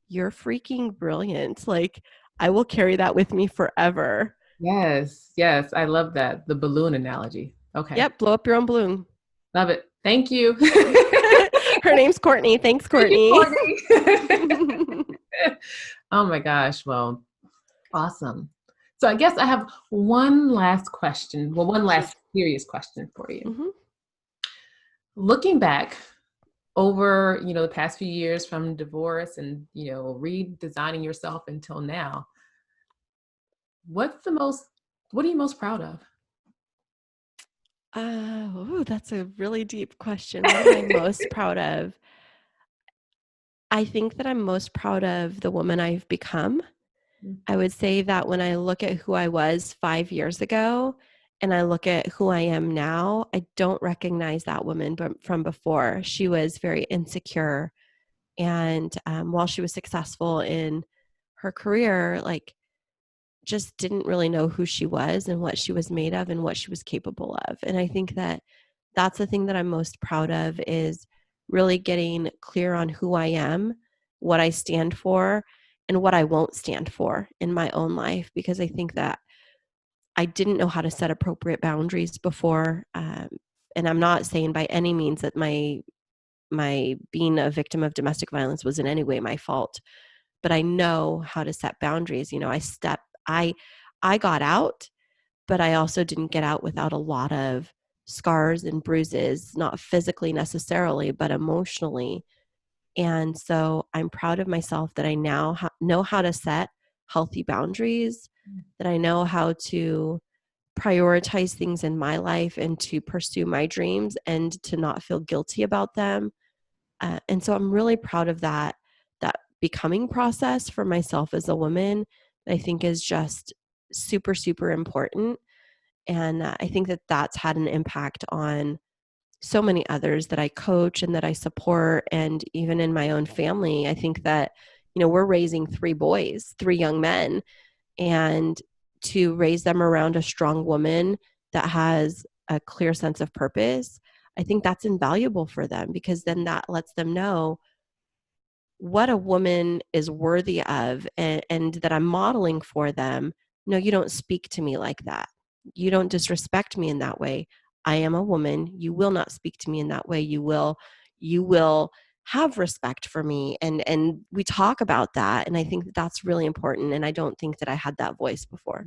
Speaker 2: you're freaking brilliant. Like, I will carry that with me forever.
Speaker 1: Yes, yes, I love that. The balloon analogy. Okay.
Speaker 2: Yep, blow up your own balloon.
Speaker 1: Love it. Thank you.
Speaker 2: Her name's Courtney. Thanks,
Speaker 1: Thank you,
Speaker 2: Courtney.
Speaker 1: Courtney. Oh my gosh. Well, awesome. So I guess I have one last question. Well, one last serious question for you.
Speaker 2: Mm-hmm.
Speaker 1: Looking back over, the past few years from divorce and, redesigning yourself until now, what are you most proud of?
Speaker 2: That's a really deep question. What am I most proud of? I think that I'm most proud of the woman I've become. I would say that when I look at who I was 5 years ago and I look at who I am now, I don't recognize that woman from before. She was very insecure. And while she was successful in her career, like, just didn't really know who she was and what she was made of and what she was capable of. And I think that that's the thing that I'm most proud of, is really getting clear on who I am, what I stand for, and what I won't stand for in my own life, because I think that I didn't know how to set appropriate boundaries before. And I'm not saying by any means that my being a victim of domestic violence was in any way my fault, but I know how to set boundaries. I got out, but I also didn't get out without a lot of scars and bruises, not physically necessarily, but emotionally. And so I'm proud of myself that I now know how to set healthy boundaries, that I know how to prioritize things in my life and to pursue my dreams and to not feel guilty about them. And so I'm really proud of that becoming process for myself as a woman. I think is just super, super important. And I think that that's had an impact on so many others that I coach and that I support. And even in my own family, I think that, we're raising 3 boys, 3 young men, and to raise them around a strong woman that has a clear sense of purpose, I think that's invaluable for them, because then that lets them know what a woman is worthy of, and that I'm modeling for them. No, you don't speak to me like that. You don't disrespect me in that way. I am a woman. You will not speak to me in that way. You will have respect for me. And we talk about that. And I think that that's really important. And I don't think that I had that voice before.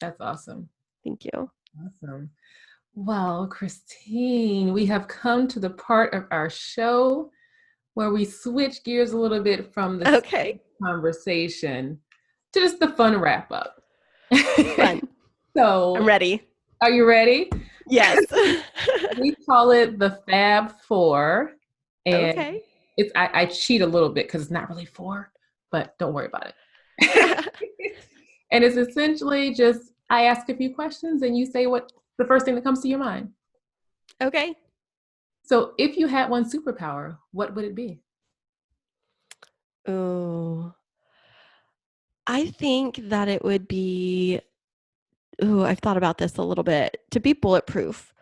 Speaker 1: That's awesome.
Speaker 2: Thank you.
Speaker 1: Awesome. Well, Kristine, we have come to the part of our show where we switch gears a little bit from the
Speaker 2: Okay.
Speaker 1: conversation to just the fun wrap up.
Speaker 2: Fun.
Speaker 1: So
Speaker 2: I'm ready.
Speaker 1: Are you ready?
Speaker 2: Yes.
Speaker 1: We call it the Fab Four. And
Speaker 2: Okay.
Speaker 1: I cheat a little bit because it's not really 4, but don't worry about it. And it's essentially just, I ask a few questions and you say what the first thing that comes to your mind.
Speaker 2: Okay.
Speaker 1: So if you had one superpower, what would it be?
Speaker 2: Oh, I think that it would be, I've thought about this a little bit, to be bulletproof.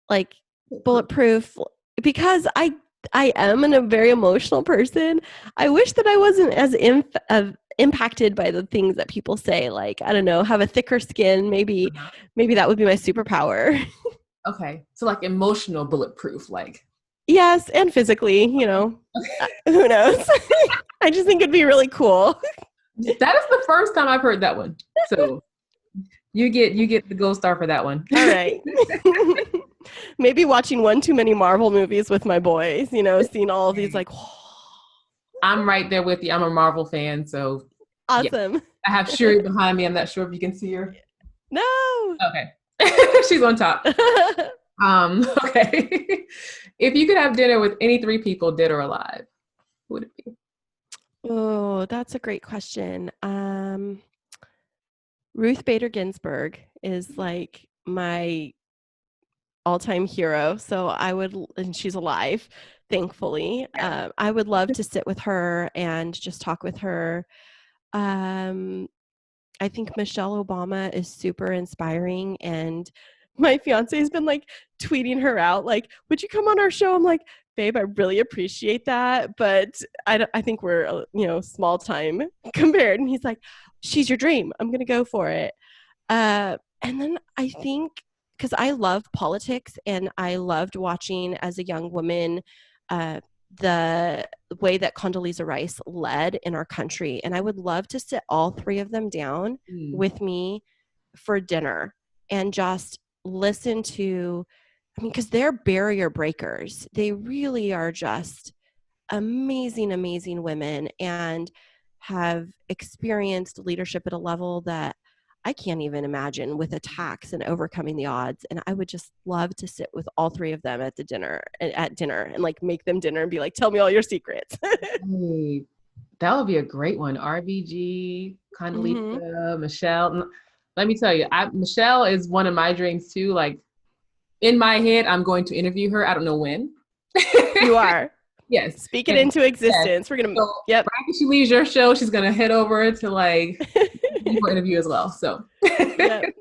Speaker 2: Like bulletproof, because I am a very emotional person. I wish that I wasn't as impacted by the things that people say. Like, I don't know, have a thicker skin. Maybe that would be my superpower.
Speaker 1: Okay. So like emotional bulletproof, like.
Speaker 2: Yes, and physically, who knows? I just think it'd be really cool.
Speaker 1: That is the first time I've heard that one. So you get the gold star for that one.
Speaker 2: All right. Maybe watching one too many Marvel movies with my boys, seeing all of these like,
Speaker 1: I'm right there with you. I'm a Marvel fan, so
Speaker 2: awesome.
Speaker 1: Yeah. I have Shuri behind me. I'm not sure if you can see her.
Speaker 2: No.
Speaker 1: Okay. She's on top. Okay. If you could have dinner with any 3 people, dead or alive, who would it be?
Speaker 2: Oh, that's a great question. Ruth Bader Ginsburg is like my all-time hero. So and she's alive, thankfully. I would love to sit with her and just talk with her. I think Michelle Obama is super inspiring, and my fiance has been like tweeting her out, like, would you come on our show? I'm like, babe, I really appreciate that, but I think we're, small time compared. And he's like, she's your dream. I'm going to go for it. And then I think, because I love politics and I loved watching as a young woman, the way that Condoleezza Rice led in our country. And I would love to sit all 3 of them down with me for dinner and just listen to, because they're barrier breakers. They really are just amazing, amazing women and have experienced leadership at a level that I can't even imagine, with attacks and overcoming the odds. And I would just love to sit with all 3 of them at dinner and like make them dinner and be like, tell me all your secrets.
Speaker 1: Hey, that would be a great one. RBG, Condoleezza, Michelle. Let me tell you, Michelle is one of my dreams too. Like in my head, I'm going to interview her. I don't know when.
Speaker 2: You are.
Speaker 1: Yes.
Speaker 2: Speak it into existence.
Speaker 1: Yes.
Speaker 2: We're going to,
Speaker 1: so, right when she leaves your show, she's going to head over to like for interview as well. So I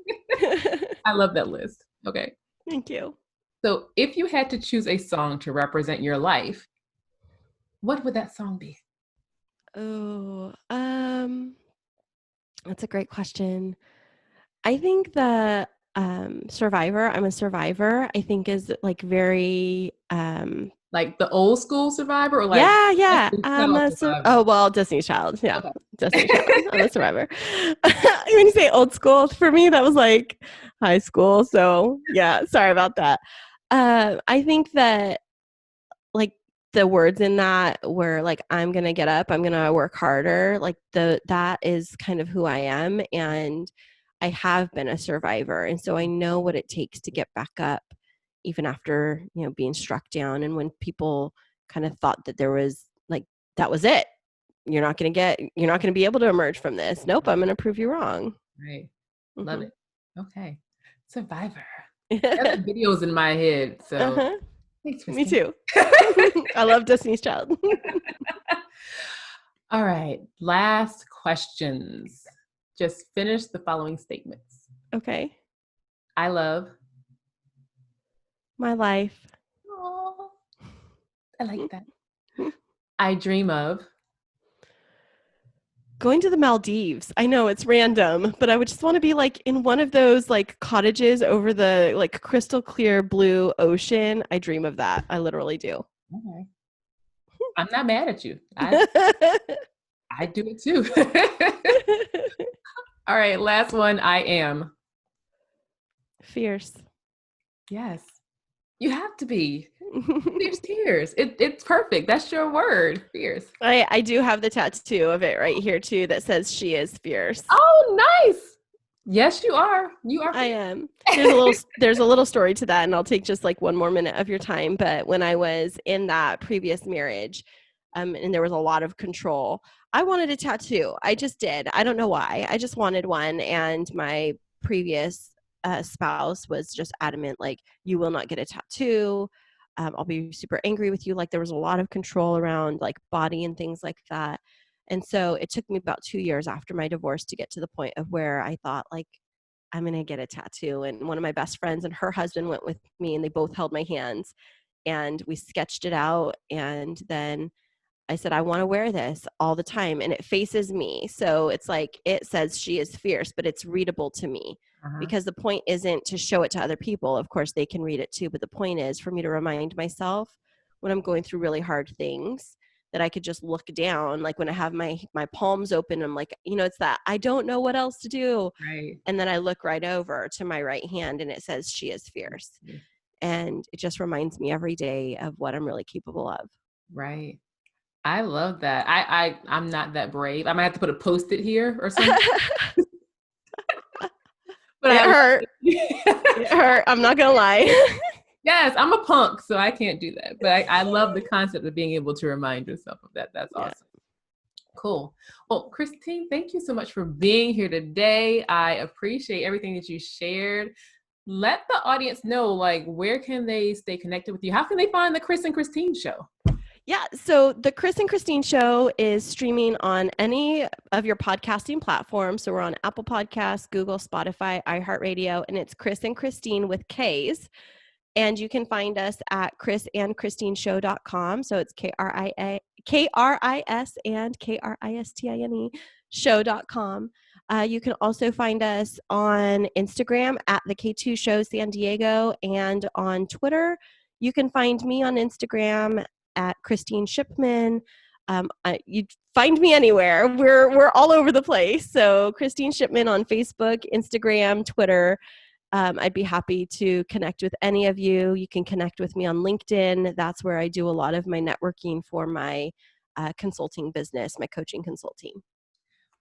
Speaker 1: love that list. Okay.
Speaker 2: Thank you.
Speaker 1: So if you had to choose a song to represent your life, what would that song be?
Speaker 2: Oh, that's a great question. I think the Survivor, I'm a Survivor, I think is like very
Speaker 1: like the old school Survivor, or like
Speaker 2: yeah. I'm a Disney Child. Yeah. Okay. Disney Child. I'm a Survivor. When you say old school, for me that was like high school. So yeah, sorry about that. I think that like the words in that were like, I'm gonna get up, I'm gonna work harder. Like that is kind of who I am. And I have been a survivor. And so I know what it takes to get back up, even after, being struck down. And when people kind of thought that there was like, that was it. You're not going to be able to emerge from this. Nope. I'm going to prove you wrong.
Speaker 1: Right. Love
Speaker 2: Mhm.
Speaker 1: it. Okay. Survivor. That's the videos in my head. So
Speaker 2: Uh-huh.
Speaker 1: thanks,
Speaker 2: Me
Speaker 1: Kristine.
Speaker 2: too. I love Destiny's Child.
Speaker 1: All right. Last questions. Just finish the following statements.
Speaker 2: Okay.
Speaker 1: I love
Speaker 2: My life.
Speaker 1: Aww, I like that. I dream of
Speaker 2: Going to the Maldives. I know it's random, but I would just want to be like in one of those like cottages over the like crystal clear blue ocean. I dream of that. I literally do.
Speaker 1: Okay. I'm not mad at you. I do it too. All right, last one. I am
Speaker 2: Fierce.
Speaker 1: Yes. You have to be. Fierce tears. It's perfect. That's your word. Fierce.
Speaker 2: I do have the tattoo of it right here too that says she is fierce.
Speaker 1: Oh, nice. Yes, you are. You are.
Speaker 2: I am. There's a little story to that, and I'll take just like one more minute of your time. But when I was in that previous marriage, and there was a lot of control, I wanted a tattoo. I just did. I don't know why. I just wanted one, and my previous spouse was just adamant, like, you will not get a tattoo. I'll be super angry with you. Like, there was a lot of control around like body and things like that. And so it took me about 2 years after my divorce to get to the point of where I thought, like, I'm going to get a tattoo. And one of my best friends and her husband went with me, and they both held my hands and we sketched it out. And then I said, I want to wear this all the time. And it faces me. So it's like, it says she is fierce, but it's readable to me, because the point isn't to show it to other people. Of course, they can read it too. But the point is for me to remind myself when I'm going through really hard things that I could just look down. Like when I have my palms open, I'm like, it's that I don't know what else to do.
Speaker 1: Right.
Speaker 2: And then I look right over to my right hand and it says she is fierce. And it just reminds me every day of what I'm really capable of.
Speaker 1: Right. I love that. I'm not that brave. I might have to put a Post-it here or something. But
Speaker 2: It
Speaker 1: I
Speaker 2: hurt. It hurt. I'm not gonna lie.
Speaker 1: Yes, I'm a punk, so I can't do that. But I love the concept of being able to remind yourself of that. That's awesome. Cool. Well, Kristine, thank you so much for being here today. I appreciate everything that you shared. Let the audience know, like, where can they stay connected with you? How can they find the Chris and Kristine show?
Speaker 2: Yeah, so the Chris and Kristine show is streaming on any of your podcasting platforms. So we're on Apple Podcasts, Google, Spotify, iHeartRadio, and it's Chris and Kristine with K's. And you can find us at chrisandchristineshow.com. So it's KRIS and KRISTINE show.com. You can also find us on Instagram at the K2 Show San Diego, and on Twitter. You can find me on Instagram at Kristine Shipman. You find me anywhere. We're all over the place. So Kristine Shipman on Facebook, Instagram, Twitter. I'd be happy to connect with any of you. You can connect with me on LinkedIn. That's where I do a lot of my networking for my consulting business, my coaching consulting.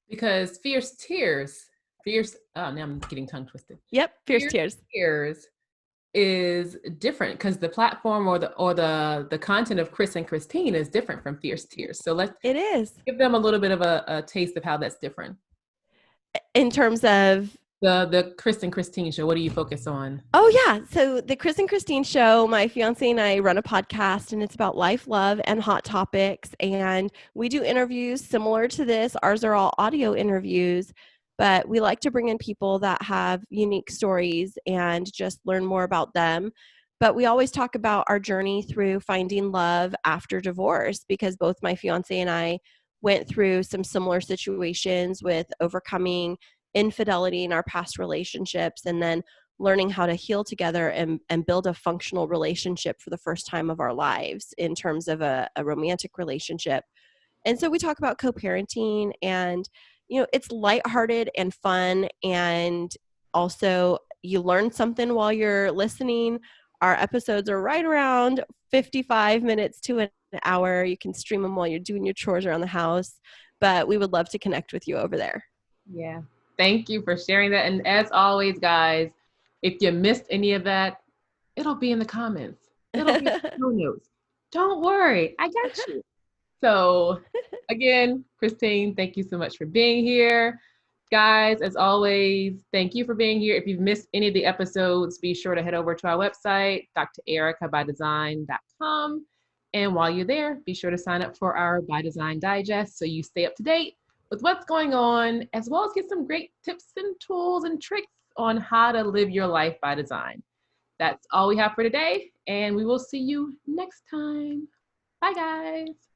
Speaker 1: Because Fierce, now I'm getting tongue twisted.
Speaker 2: Yep, Fierce Tears
Speaker 1: is different because the platform or the content of Chris and Kristine is different from Fierce Tears. So
Speaker 2: It is.
Speaker 1: give them a little bit of a taste of how that's different.
Speaker 2: In terms of
Speaker 1: the Chris and Kristine show, what do you focus on?
Speaker 2: Oh yeah, so the Chris and Kristine show, my fiance and I run a podcast, and it's about life, love, and hot topics. And we do interviews similar to this. Ours are all audio interviews, but we like to bring in people that have unique stories and just learn more about them. But we always talk about our journey through finding love after divorce, because both my fiance and I went through some similar situations with overcoming infidelity in our past relationships, and then learning how to heal together and build a functional relationship for the first time of our lives in terms of a romantic relationship. And so we talk about co-parenting, and it's lighthearted and fun, and also you learn something while you're listening. Our episodes are right around 55 minutes to an hour. You can stream them while you're doing your chores around the house, but we would love to connect with you over there.
Speaker 1: Yeah. Thank you for sharing that. And as always, guys, if you missed any of that, it'll be in the comments. It'll be in the show notes. Don't worry, I got you. So, again, Kristine, thank you so much for being here. Guys, as always, thank you for being here. If you've missed any of the episodes, be sure to head over to our website, drerikabydesign.com. And while you're there, be sure to sign up for our By Design Digest so you stay up to date with what's going on, as well as get some great tips and tools and tricks on how to live your life by design. That's all we have for today, and we will see you next time. Bye, guys.